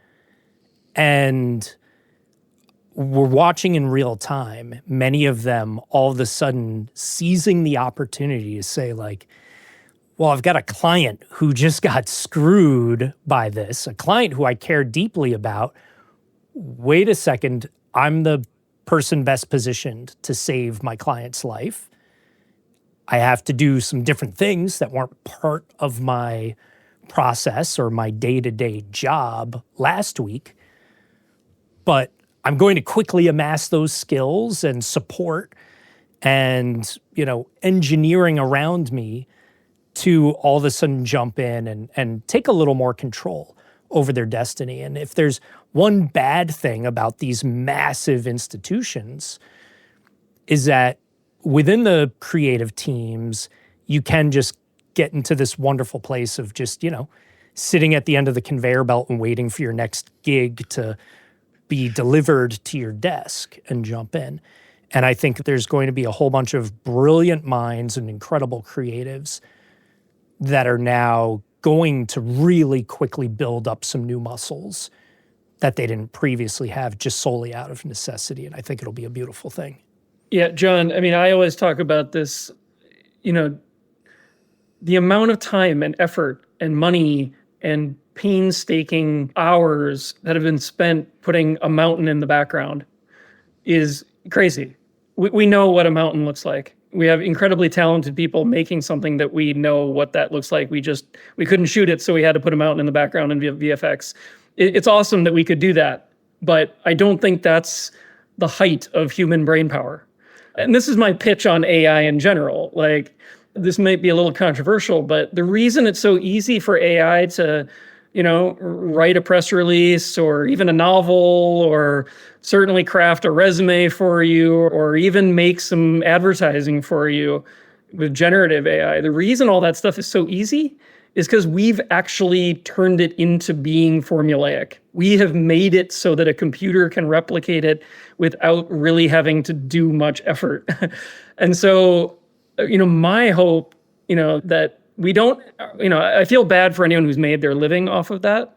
And we're watching in real time, many of them all of a sudden seizing the opportunity to say like, well, I've got a client who just got screwed by this, a client who I care deeply about. Wait a second, I'm the person best positioned to save my client's life. I have to do some different things that weren't part of my process or my day-to-day job last week, but I'm going to quickly amass those skills and support and, you know, engineering around me to all of a sudden jump in and take a little more control over their destiny. And if there's one bad thing about these massive institutions is that within the creative teams, you can just get into this wonderful place of just, you know, sitting at the end of the conveyor belt and waiting for your next gig to be delivered to your desk and jump in. And I think there's going to be a whole bunch of brilliant minds and incredible creatives that are now going to really quickly build up some new muscles that they didn't previously have just solely out of necessity. And I think it'll be a beautiful thing. Yeah, John, I mean, I always talk about this, you know, the amount of time and effort and money and painstaking hours that have been spent putting a mountain in the background is crazy. We know what a mountain looks like. We have incredibly talented people making something that we know what that looks like. We couldn't shoot it, so we had to put a mountain in the background in VFX. It's awesome that we could do that, but I don't think that's the height of human brain power. And this is my pitch on AI in general. Like, this might be a little controversial, but the reason it's so easy for AI to, you know, write a press release or even a novel or certainly craft a resume for you or even make some advertising for you with generative AI, the reason all that stuff is so easy is because we've actually turned it into being formulaic. We have made it so that a computer can replicate it without really having to do much effort. And so, you know, my hope, you know, that we don't, you know, I feel bad for anyone who's made their living off of that.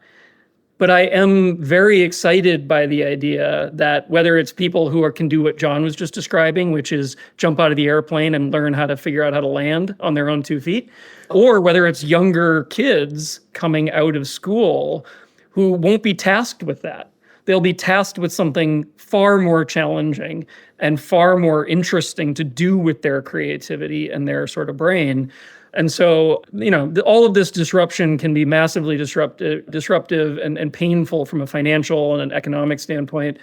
But I am very excited by the idea that whether it's people who can do what John was just describing, which is jump out of the airplane and learn how to figure out how to land on their own 2 feet, or whether it's younger kids coming out of school who won't be tasked with that. They'll be tasked with something far more challenging and far more interesting to do with their creativity and their sort of brain. And so, you know, all of this disruption can be massively disruptive and painful from a financial and an economic standpoint.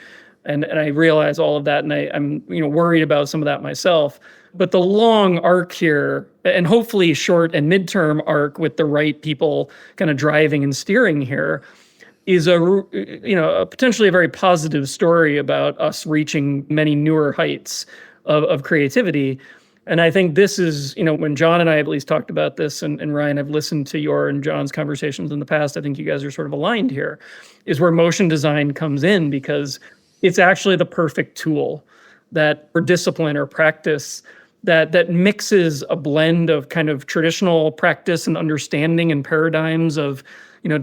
And I realize all of that, and I'm you know, worried about some of that myself. But the long arc here, and hopefully short and midterm arc with the right people kind of driving and steering here, is a potentially a very positive story about us reaching many newer heights of creativity. And I think this is, when John and I at least talked about this, and Ryan, I've listened to your and John's conversations in the past, I think you guys are sort of aligned here, is where motion design comes in, because it's actually the perfect tool that for discipline or practice that mixes a blend of kind of traditional practice and understanding and paradigms of,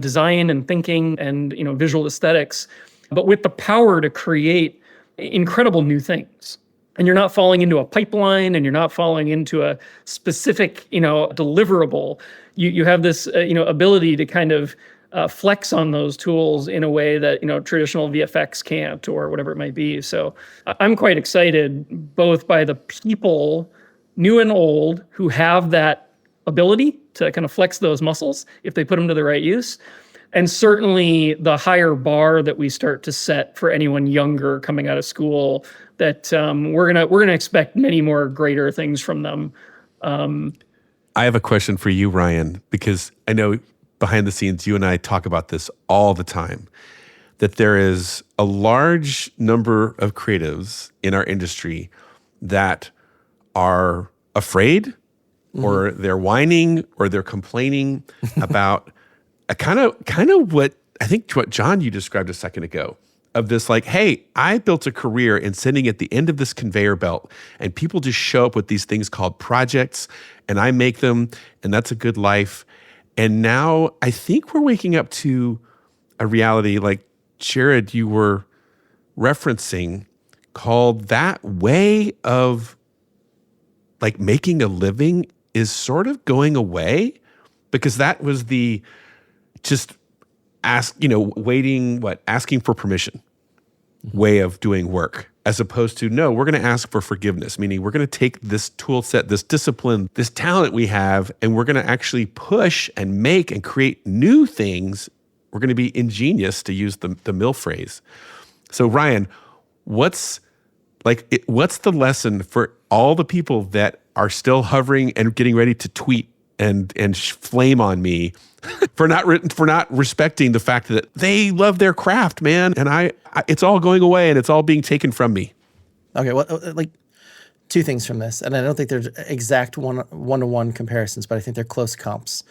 design and thinking and, visual aesthetics, but with the power to create incredible new things. And you're not falling into a pipeline, and you're not falling into a specific, deliverable. You have this, ability to kind of flex on those tools in a way that, traditional VFX can't, or whatever it might be. So I'm quite excited both by the people, new and old, who have that ability to kind of flex those muscles if they put them to the right use. And certainly the higher bar that we start to set for anyone younger coming out of school, that we're gonna expect many more greater things from them. I have a question for you, Ryan, because I know behind the scenes, you and I talk about this all the time, that there is a large number of creatives in our industry that are afraid, or they're whining, or they're complaining about a kind of what I think what John, you described a second ago, of this like, hey, I built a career in sitting at the end of this conveyor belt, and people just show up with these things called projects, and I make them, and that's a good life. And now I think we're waking up to a reality like Jared, you were referencing, called that way of like making a living is sort of going away, because that was the just asking for permission way of doing work, as opposed to, no, we're going to ask for forgiveness, meaning we're going to take this tool set, this discipline, this talent we have, and we're going to actually push and make and create new things. We're going to be ingenious, to use the Mill phrase. So Ryan, what's the lesson for all the people that are still hovering and getting ready to tweet and flame on me for not respecting the fact that they love their craft, man, and it's all going away and it's all being taken from me? Okay, well, like two things from this, and I don't think they're exact one-to-one comparisons, but I think they're close comps.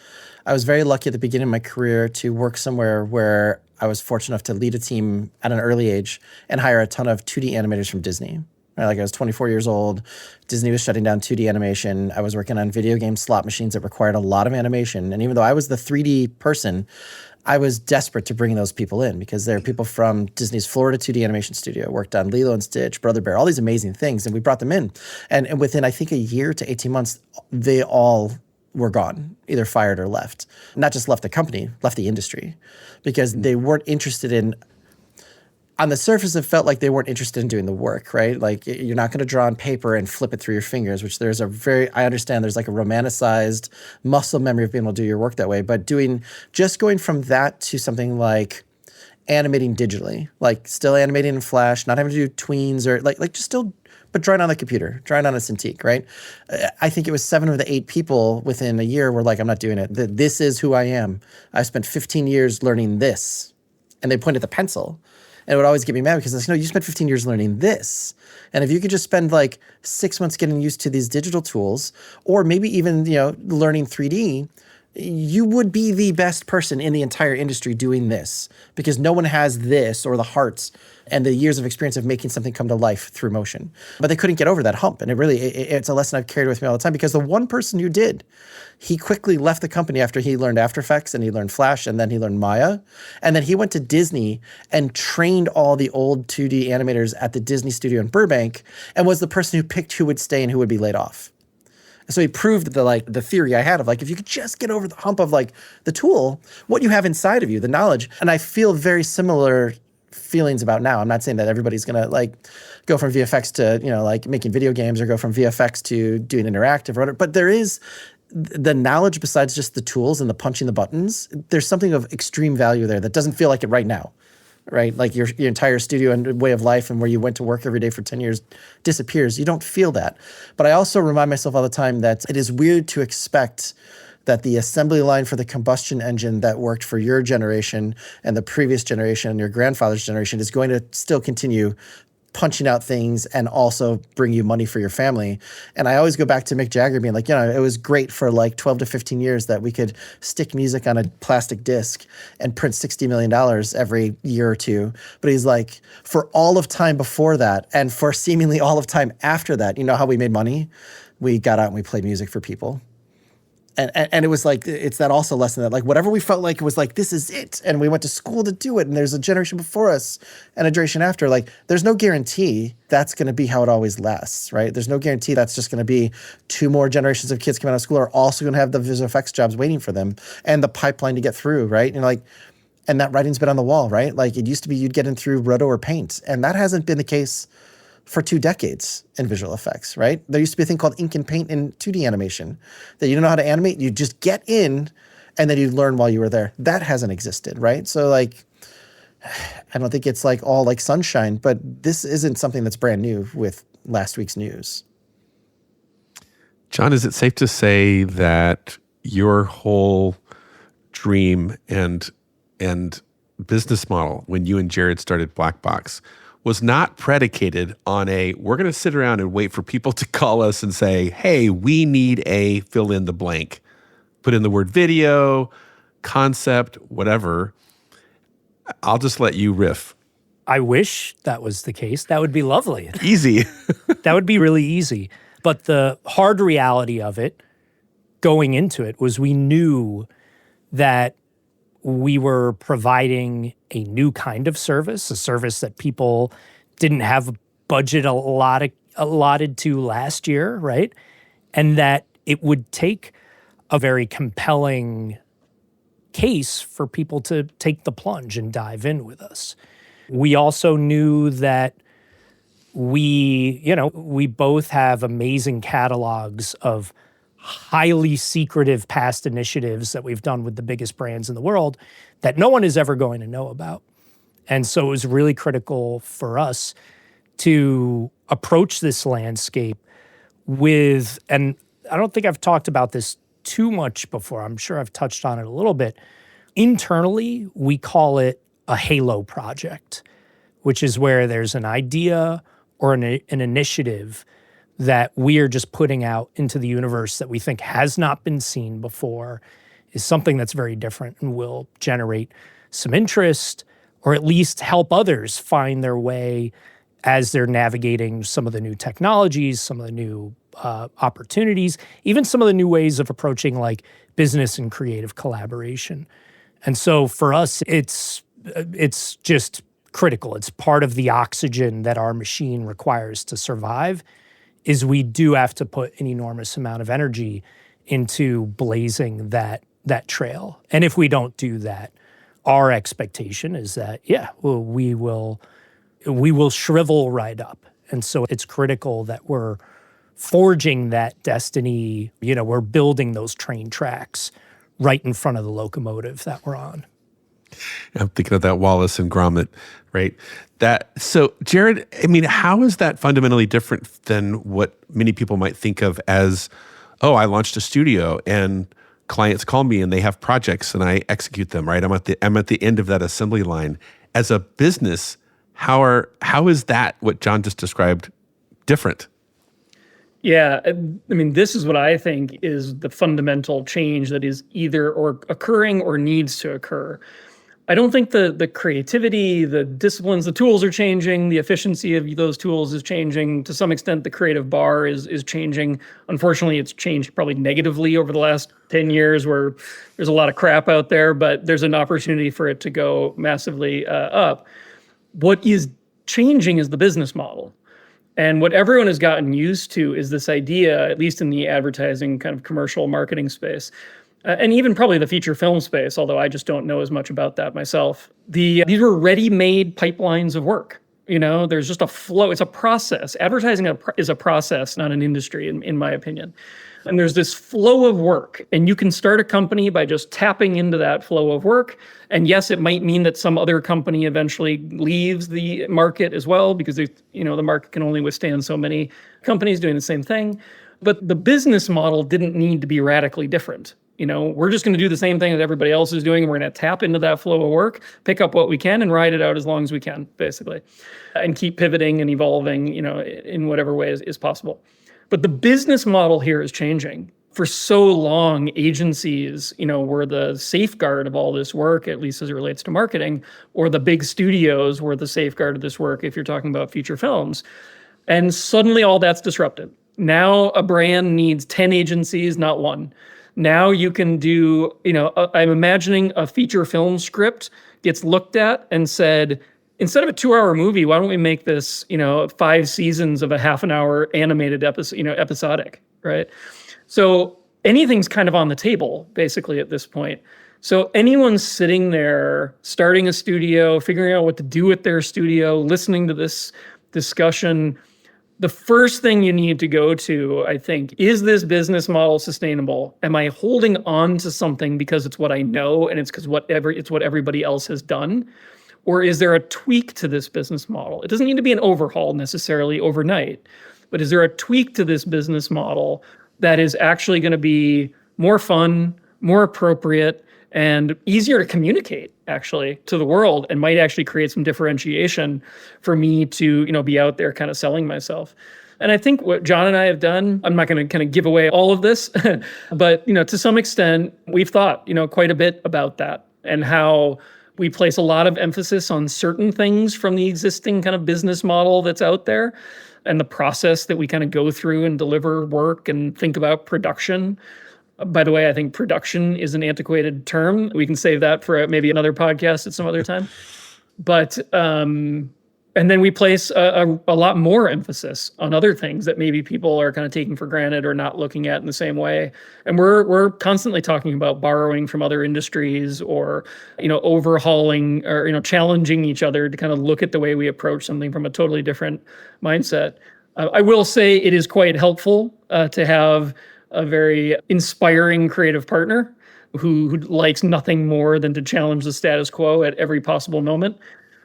I was very lucky at the beginning of my career to work somewhere where I was fortunate enough to lead a team at an early age and hire a ton of 2D animators from Disney. Right, like I was 24 years old. Disney was shutting down 2D animation. I was working on video game slot machines that required a lot of animation. And even though I was the 3D person, I was desperate to bring those people in, because there are people from Disney's Florida 2D animation studio, worked on Lilo and Stitch, Brother Bear, all these amazing things. And we brought them in. And within, I think, a year to 18 months, they all were gone, either fired or left. Not just left the company, left the industry, because they weren't interested in, on the surface, it felt like they weren't interested in doing the work, right? Like, you're not going to draw on paper and flip it through your fingers, which I understand there's like a romanticized muscle memory of being able to do your work that way. But just going from that to something like animating digitally, like still animating in Flash, not having to do tweens or like just still, but drawing on the computer, drawing on a Cintiq, right? I think it was 7 of the 8 people within a year were like, I'm not doing it. This is who I am. I spent 15 years learning this. And they pointed at the pencil. And it would always get me mad, because it's like, no, you spent 15 years learning this. And if you could just spend like 6 months getting used to these digital tools, or maybe even, learning 3D, you would be the best person in the entire industry doing this, because no one has this or the hearts and the years of experience of making something come to life through motion. But they couldn't get over that hump. And it's a lesson I've carried with me all the time, because the one person who did, he quickly left the company after he learned After Effects and he learned Flash and then he learned Maya. And then he went to Disney and trained all the old 2D animators at the Disney studio in Burbank, and was the person who picked who would stay and who would be laid off. So he proved the theory I had of like, if you could just get over the hump of like the tool, what you have inside of you, the knowledge. And I feel very similar feelings about now. I'm not saying that everybody's going to like go from VFX to, like making video games, or go from VFX to doing interactive or whatever. But there is the knowledge besides just the tools and the punching the buttons. There's something of extreme value there that doesn't feel like it right now. Right? Like your entire studio and way of life and where you went to work every day for 10 years disappears. You don't feel that. But I also remind myself all the time that it is weird to expect that the assembly line for the combustion engine that worked for your generation and the previous generation and your grandfather's generation is going to still continue punching out things and also bring you money for your family. And I always go back to Mick Jagger being like, it was great for like 12 to 15 years that we could stick music on a plastic disc and print $60 million every year or two. But he's like, for all of time before that and for seemingly all of time after that, you know how we made money? We got out and we played music for people. And it was like, it's that also lesson that like whatever we felt like it was like, this is it. And we went to school to do it. And there's a generation before us and a generation after. Like there's no guarantee that's going to be how it always lasts, right? There's no guarantee that's just going to be 2 more generations of kids coming out of school are also going to have the visual effects jobs waiting for them and the pipeline to get through, right? And that writing's been on the wall, right? Like it used to be you'd get in through roto or paint. And that hasn't been the case for 2 decades in visual effects, right? There used to be a thing called ink and paint in 2D animation that you don't know how to animate. You just get in and then you learn while you were there. That hasn't existed, right? So like, I don't think it's like all like sunshine, but this isn't something that's brand new with last week's news. John, is it safe to say that your whole dream and business model when you and Jared started Black Box was not predicated on we're going to sit around and wait for people to call us and say, hey, we need a fill in the blank, put in the word video, concept, whatever. I'll just let you riff. I wish that was the case. That would be lovely. Easy. That would be really easy. But the hard reality of it, going into it, was we knew that we were providing a new kind of service, a service that people didn't have a budget allotted to last year, right? And that it would take a very compelling case for people to take the plunge and dive in with us. We also knew that we both have amazing catalogs of highly secretive past initiatives that we've done with the biggest brands in the world that no one is ever going to know about. And so it was really critical for us to approach this landscape with, and I don't think I've talked about this too much before. I'm sure I've touched on it a little bit. Internally, we call it a halo project, which is where there's an idea or an initiative that we are just putting out into the universe that we think has not been seen before, is something that's very different and will generate some interest or at least help others find their way as they're navigating some of the new technologies, some of the new opportunities, even some of the new ways of approaching like business and creative collaboration. And so for us, it's just critical. It's part of the oxygen that our machine requires to survive, is we do have to put an enormous amount of energy into blazing that trail. And if we don't do that, our expectation is that, we will shrivel right up. And so it's critical that we're forging that destiny. We're building those train tracks right in front of the locomotive that we're on. I'm thinking of that Wallace and Gromit, right? So Jared, I mean, how is that fundamentally different than what many people might think of as, I launched a studio and clients call me and they have projects and I execute them, right? I'm at the end of that assembly line. As a business, how is that what John just described different? Yeah, I mean, this is what I think is the fundamental change that is either occurring or needs to occur. I don't think the creativity, the disciplines, the tools are changing. The efficiency of those tools is changing. To some extent, the creative bar is changing. Unfortunately, it's changed probably negatively over the last 10 years where there's a lot of crap out there, but there's an opportunity for it to go massively up. What is changing is the business model. And what everyone has gotten used to is this idea, at least in the advertising kind of commercial marketing space, and even probably the feature film space, although I just don't know as much about that myself. These were ready-made pipelines of work. There's just a flow. It's a process. Advertising is a process, not an industry, in my opinion. And there's this flow of work. And you can start a company by just tapping into that flow of work. And yes, it might mean that some other company eventually leaves the market as well, because the market can only withstand so many companies doing the same thing. But the business model didn't need to be radically different. We're just going to do the same thing that everybody else is doing. We're going to tap into that flow of work, pick up what we can, and ride it out as long as we can, basically, and keep pivoting and evolving, in whatever way is possible. But the business model here is changing. For so long, agencies, were the safeguard of all this work, at least as it relates to marketing, or the big studios were the safeguard of this work if you're talking about feature films. And suddenly all that's disrupted. Now a brand needs 10 agencies, not one. Now you can do, I'm imagining a feature film script gets looked at and said, instead of a 2-hour movie, why don't we make this, 5 seasons of a half an hour animated episode, episodic, right? So anything's kind of on the table, basically, at this point. So anyone sitting there, starting a studio, figuring out what to do with their studio, listening to this discussion, the first thing you need to go to, I think, is this business model sustainable? Am I holding on to something because it's what I know and it's what everybody else has done? Or is there a tweak to this business model? It doesn't need to be an overhaul necessarily overnight, but is there a tweak to this business model that is actually going to be more fun, more appropriate, and easier to communicate, actually, to the world, and might actually create some differentiation for me to, be out there kind of selling myself. And I think what John and I have done, I'm not going to kind of give away all of this, but, to some extent, we've thought, quite a bit about that and how we place a lot of emphasis on certain things from the existing kind of business model that's out there and the process that we kind of go through and deliver work and think about production. By the way, I think production is an antiquated term. We can save that for maybe another podcast at some other time. But, and then we place a lot more emphasis on other things that maybe people are kind of taking for granted or not looking at in the same way. And we're constantly talking about borrowing from other industries or, overhauling or, challenging each other to kind of look at the way we approach something from a totally different mindset. I will say it is quite helpful to have a very inspiring creative partner who likes nothing more than to challenge the status quo at every possible moment.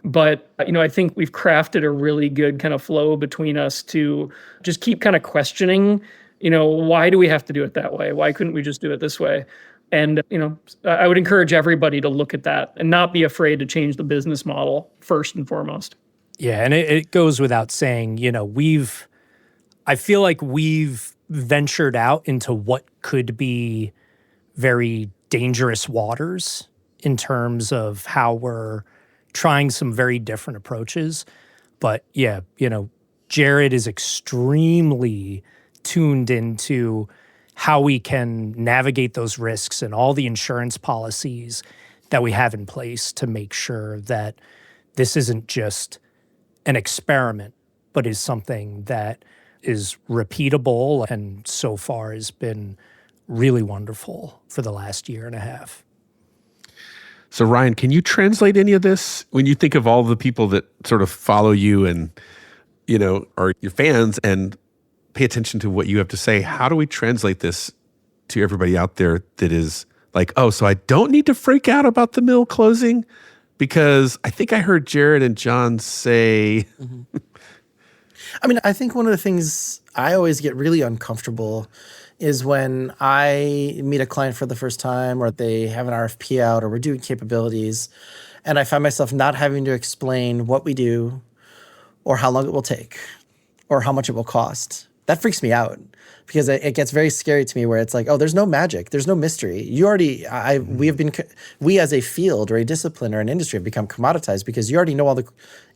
But, I think we've crafted a really good kind of flow between us to just keep kind of questioning, why do we have to do it that way? Why couldn't we just do it this way? And, I would encourage everybody to look at that and not be afraid to change the business model first and foremost. Yeah, and it goes without saying, I feel like we've ventured out into what could be very dangerous waters in terms of how we're trying some very different approaches. But yeah, Jared is extremely tuned into how we can navigate those risks and all the insurance policies that we have in place to make sure that this isn't just an experiment, but is something that is repeatable and so far has been really wonderful for the last year and a half. So Ryan, can you translate any of this when you think of all the people that sort of follow you and, are your fans and pay attention to what you have to say? How do we translate this to everybody out there that is like, oh, so I don't need to freak out about the mill closing? Because I think I heard Jared and John say... Mm-hmm. I mean, I think one of the things I always get really uncomfortable is when I meet a client for the first time or they have an RFP out or we're doing capabilities and I find myself not having to explain what we do or how long it will take or how much it will cost. That freaks me out because it gets very scary to me where it's like, oh, there's no magic. There's no mystery. We as a field or a discipline or an industry have become commoditized because you already know all the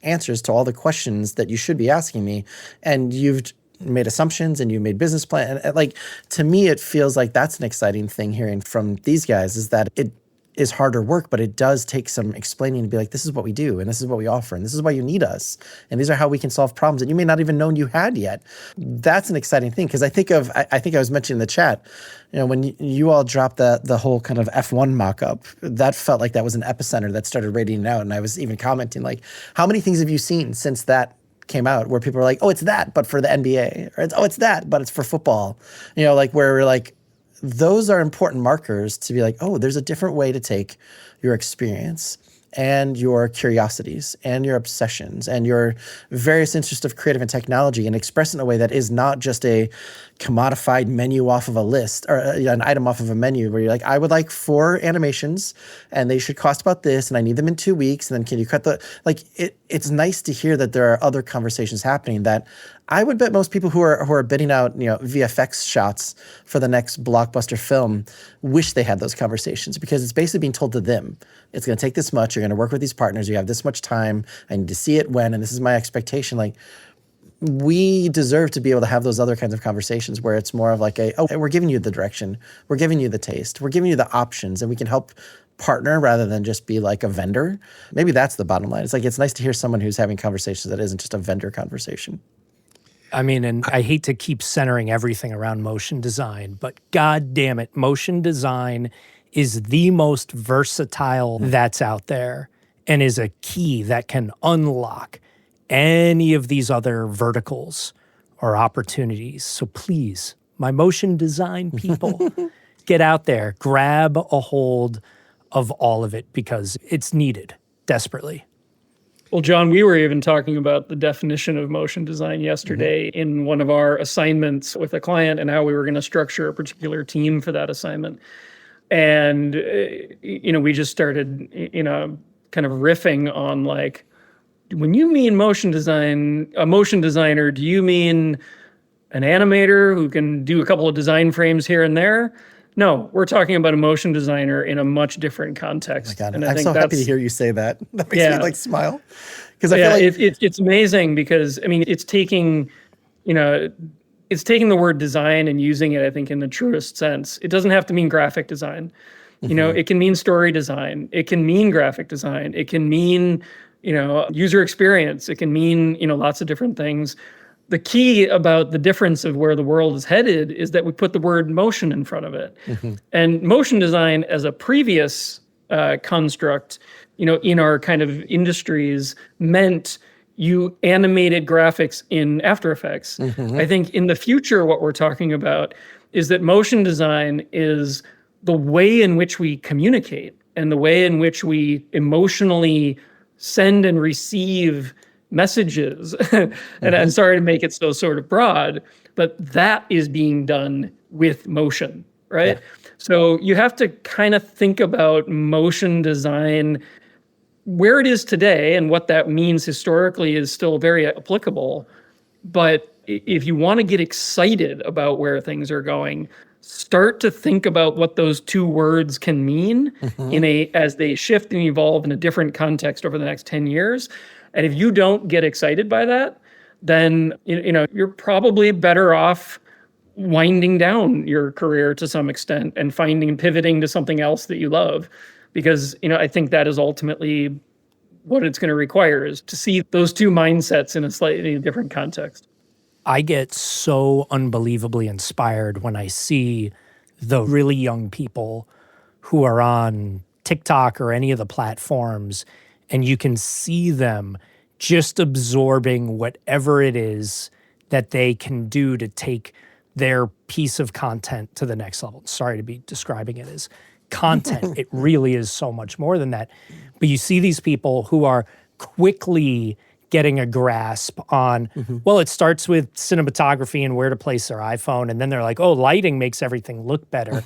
answers to all the questions that you should be asking me. And you've made assumptions and you made business plan. And like, to me, it feels like that's an exciting thing hearing from these guys is that it is harder work, but it does take some explaining to be like, this is what we do, and this is what we offer, and this is why you need us, and these are how we can solve problems that you may not even known you had yet. That's an exciting thing because I think I was mentioning in the chat, when you all dropped the whole kind of F1 mock-up, that felt like that was an epicenter that started radiating out, and I was even commenting like, how many things have you seen since that came out where people are like, oh, it's that, but for the NBA, or it's that, but it's for football, like where we're like, those are important markers to be like, oh, there's a different way to take your experience and your curiosities and your obsessions and your various interests of creative and technology, and express it in a way that is not just a commodified menu off of a list, or an item off of a menu where you're like, I would like 4 animations and they should cost about this and I need them in 2 weeks. And then can you cut it's nice to hear that there are other conversations happening that I would bet most people who are bidding out, VFX shots for the next blockbuster film wish they had those conversations, because it's basically being told to them, it's going to take this much, you're going to work with these partners, you have this much time, I need to see it when, and this is my expectation. Like, we deserve to be able to have those other kinds of conversations where it's more of like we're giving you the direction, we're giving you the taste, we're giving you the options, and we can help partner rather than just be like a vendor. Maybe that's the bottom line. It's like, it's nice to hear someone who's having conversations that isn't just a vendor conversation. I mean, and I hate to keep centering everything around motion design, but God damn it, motion design is the most versatile that's out there and is a key that can unlock any of these other verticals or opportunities. So please, my motion design people, get out there, grab a hold of all of it, because it's needed desperately. Well, John, we were even talking about the definition of motion design yesterday in one of our assignments with a client, and how we were going to structure a particular team for that assignment. And, we just started, kind of riffing on, like, when you mean motion design, a motion designer, do you mean an animator who can do a couple of design frames here and there? No, we're talking about a motion designer in a much different context. Oh my God, and I'm so happy to hear you say that. That makes me smile. Because I feel like it's amazing, because it's taking, it's taking the word design and using it, I think, in the truest sense. It doesn't have to mean graphic design. It can mean story design. It can mean graphic design. It can mean, user experience. It can mean, lots of different things. The key about the difference of where the world is headed is that we put the word motion in front of it. And motion design as a previous construct, in our kind of industries, meant you animated graphics in After Effects. I think in the future, what we're talking about is that motion design is the way in which we communicate and the way in which we emotionally send and receive messages. And I'm sorry to make it so sort of broad, but that is being done with motion, right? Yeah. So you have to kind of think about motion design where it is today, and what that means historically is still very applicable. But if you want to get excited about where things are going, start to think about what those two words can mean as they shift and evolve in a different context over the next 10 years. And if you don't get excited by that, then you're probably better off winding down your career to some extent and pivoting to something else that you love. Because, I think that is ultimately what it's going to require, is to see those two mindsets in a slightly different context. I get so unbelievably inspired when I see the really young people who are on TikTok or any of the platforms, and you can see them just absorbing whatever it is that they can do to take their piece of content to the next level. Sorry to be describing it as content. It really is so much more than that. But you see these people who are quickly getting a grasp on, well, it starts with cinematography and where to place their iPhone. And then they're like, oh, lighting makes everything look better.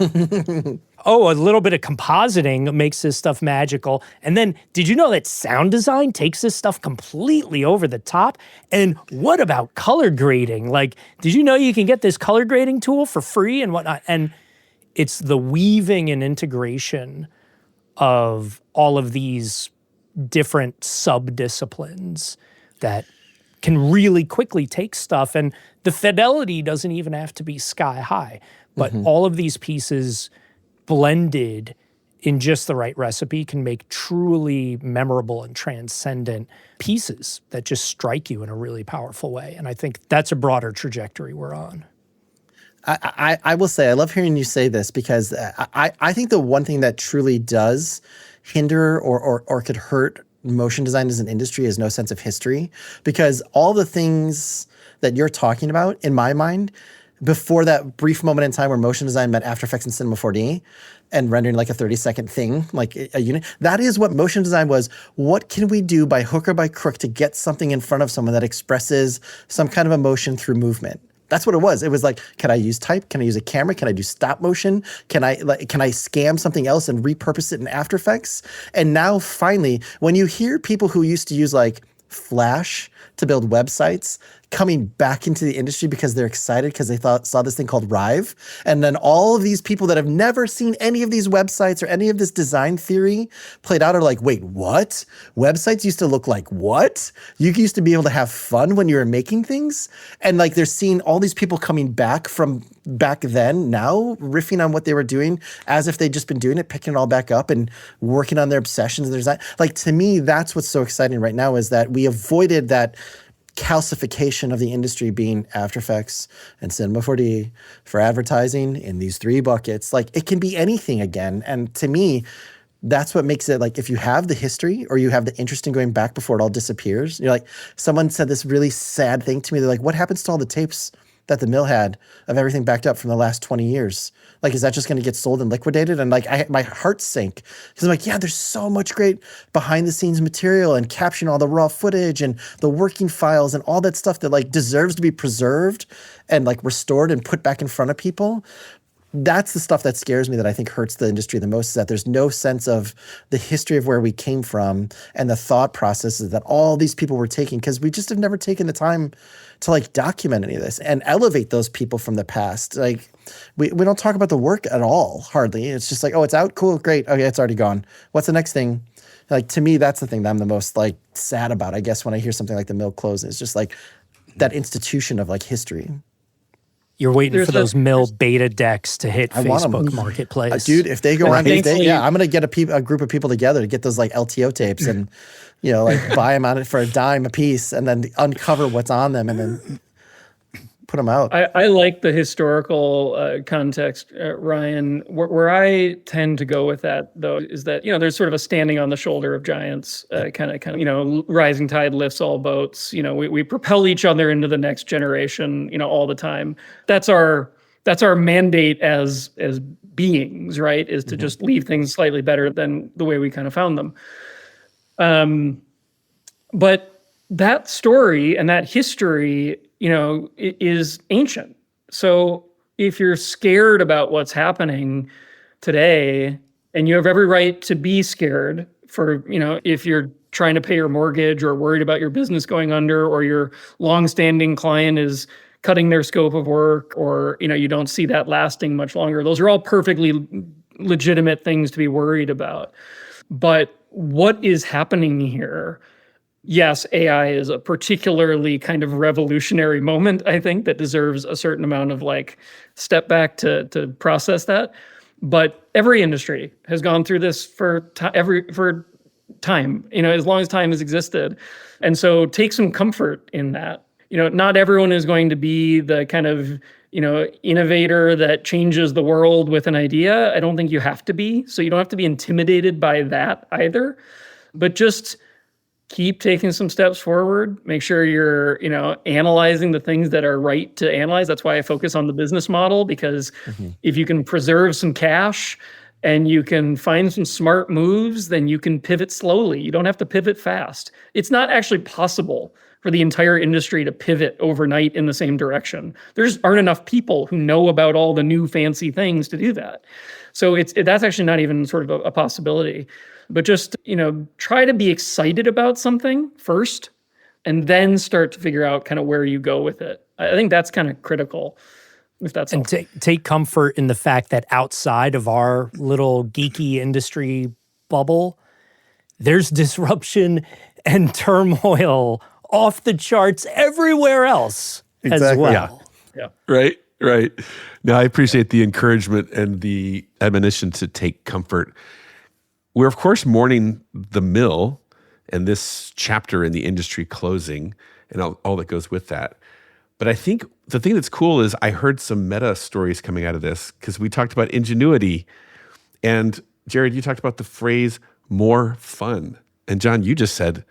Oh, a little bit of compositing makes this stuff magical. And then, did you know that sound design takes this stuff completely over the top? And what about color grading? Like, did you know you can get this color grading tool for free and whatnot? And it's the weaving and integration of all of these different sub-disciplines that can really quickly take stuff. And the fidelity doesn't even have to be sky high, but all of these pieces blended in just the right recipe can make truly memorable and transcendent pieces that just strike you in a really powerful way. And I think that's a broader trajectory we're on. I will say, I love hearing you say this, because I think the one thing that truly does hinder or could hurt motion design as an industry is no sense of history. Because all the things that you're talking about, in my mind, before that brief moment in time where motion design met After Effects and Cinema 4D and rendering like a 30-second thing, like a unit. That is what motion design was. What can we do by hook or by crook to get something in front of someone that expresses some kind of emotion through movement? That's what it was. It was like, can I use type? Can I use a camera? Can I do stop motion? Can I scam something else and repurpose it in After Effects? And now finally, when you hear people who used to use like Flash to build websites coming back into the industry because they're excited because they saw this thing called Rive. And then all of these people that have never seen any of these websites or any of this design theory played out are like, wait, what? Websites used to look like what? You used to be able to have fun when you were making things? And like they're seeing all these people coming back from back then now, riffing on what they were doing as if they'd just been doing it, picking it all back up and working on their obsessions. There's that. Like, to me, that's what's so exciting right now is that we avoided that calcification of the industry being After Effects and Cinema 4D for advertising in these 3 buckets. Like, it can be anything again. And to me, that's what makes it like, if you have the history or you have the interest in going back before it all disappears, you're like, someone said this really sad thing to me. They're like, what happens to all the tapes that the mill had of everything backed up from the last 20 years? Like, is that just going to get sold and liquidated? And like, my heart sank because I'm like, yeah, there's so much great behind the scenes material and capturing all the raw footage and the working files and all that stuff that like deserves to be preserved and like restored and put back in front of people. That's the stuff that scares me, that I think hurts the industry the most, is that there's no sense of the history of where we came from and the thought processes that all these people were taking, because we just have never taken the time to like document any of this and elevate those people from the past. Like we don't talk about the work at all, hardly. It's just like, oh, it's out, cool, great, okay, it's already gone. What's the next thing? Like, to me, that's the thing that I'm the most like sad about, I guess, when I hear something like the mill closing. It's just like that institution of like history. You're waiting for those mill beta decks to hit Facebook Marketplace. Dude, if they go on, I'm going to get a group of people together to get those like LTO tapes and, you know, like buy them on it for a dime a piece and then uncover what's on them and then put them out. I like the historical context, Ryan. Where I tend to go with that, though, is that, you know, there's sort of a standing on the shoulder of giants, kind of, you know, rising tide lifts all boats. You know, we propel each other into the next generation, you know, all the time. That's our mandate as beings, right? Is to just leave things slightly better than the way we kind of found them. But that story and that history, you know, is ancient. So if you're scared about what's happening today, and you have every right to be scared for, you know, if you're trying to pay your mortgage or worried about your business going under, or your longstanding client is cutting their scope of work, or, you know, you don't see that lasting much longer. Those are all perfectly legitimate things to be worried about. But what is happening here? Yes, AI is a particularly kind of revolutionary moment, I think, that deserves a certain amount of like step back to process that. But every industry has gone through this for time, you know, as long as time has existed. And so take some comfort in that. You know, not everyone is going to be the kind of, you know, innovator that changes the world with an idea. I don't think you have to be. So you don't have to be intimidated by that either. But just keep taking some steps forward. Make sure you're, you know, analyzing the things that are right to analyze. That's why I focus on the business model, because if you can preserve some cash and you can find some smart moves, then you can pivot slowly. You don't have to pivot fast. It's not actually possible for the entire industry to pivot overnight in the same direction. There just aren't enough people who know about all the new fancy things to do that. So that's actually not even sort of a possibility. But just, you know, try to be excited about something first, and then start to figure out kind of where you go with it. I think that's kind of critical, if that's and take comfort in the fact that outside of our little geeky industry bubble, there's disruption and turmoil off the charts everywhere else as well. Yeah. Right. No, I appreciate the encouragement and the admonition to take comfort. We're, of course, mourning the mill and this chapter in the industry closing and all that goes with that. But I think the thing that's cool is I heard some meta stories coming out of this, because we talked about ingenuity. And Jared, you talked about the phrase more fun. And John, you just said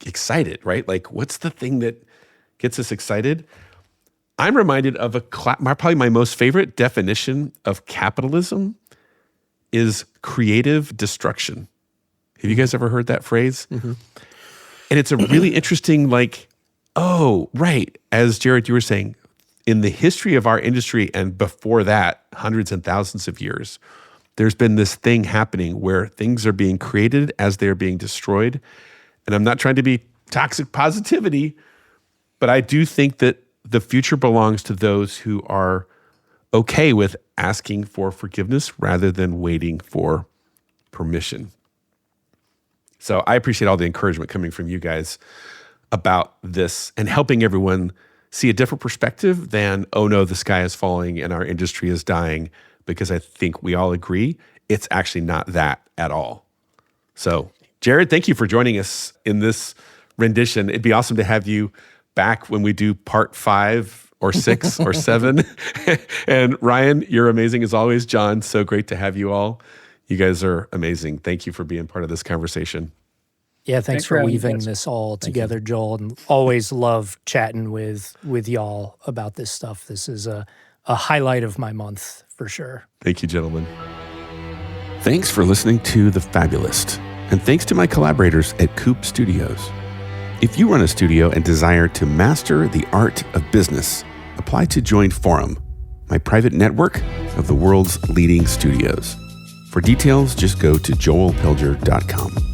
excited, right? Like, what's the thing that gets us excited? I'm reminded of probably my most favorite definition of capitalism is creative destruction. Have you guys ever heard that phrase? Mm-hmm. And it's a really interesting, right, as Jared, you were saying, in the history of our industry and before that, hundreds and thousands of years, there's been this thing happening where things are being created as they're being destroyed. And I'm not trying to be toxic positivity, but I do think that the future belongs to those who are okay with asking for forgiveness rather than waiting for permission. So I appreciate all the encouragement coming from you guys about this and helping everyone see a different perspective than, oh no, the sky is falling and our industry is dying, because I think we all agree it's actually not that at all. So Jared, thank you for joining us in this rendition. It'd be awesome to have you back when we do part 5 or 6 or 7. And Ryan, you're amazing as always. John, so great to have you all. You guys are amazing. Thank you for being part of this conversation. Yeah, thanks for weaving this all together, Joel. And always love chatting with y'all about this stuff. This is a highlight of my month for sure. Thank you, gentlemen. Thanks for listening to The Fabulist. And thanks to my collaborators at Coop Studios. If you run a studio and desire to master the art of business, apply to join Forum, my private network of the world's leading studios. For details, just go to joelpilger.com.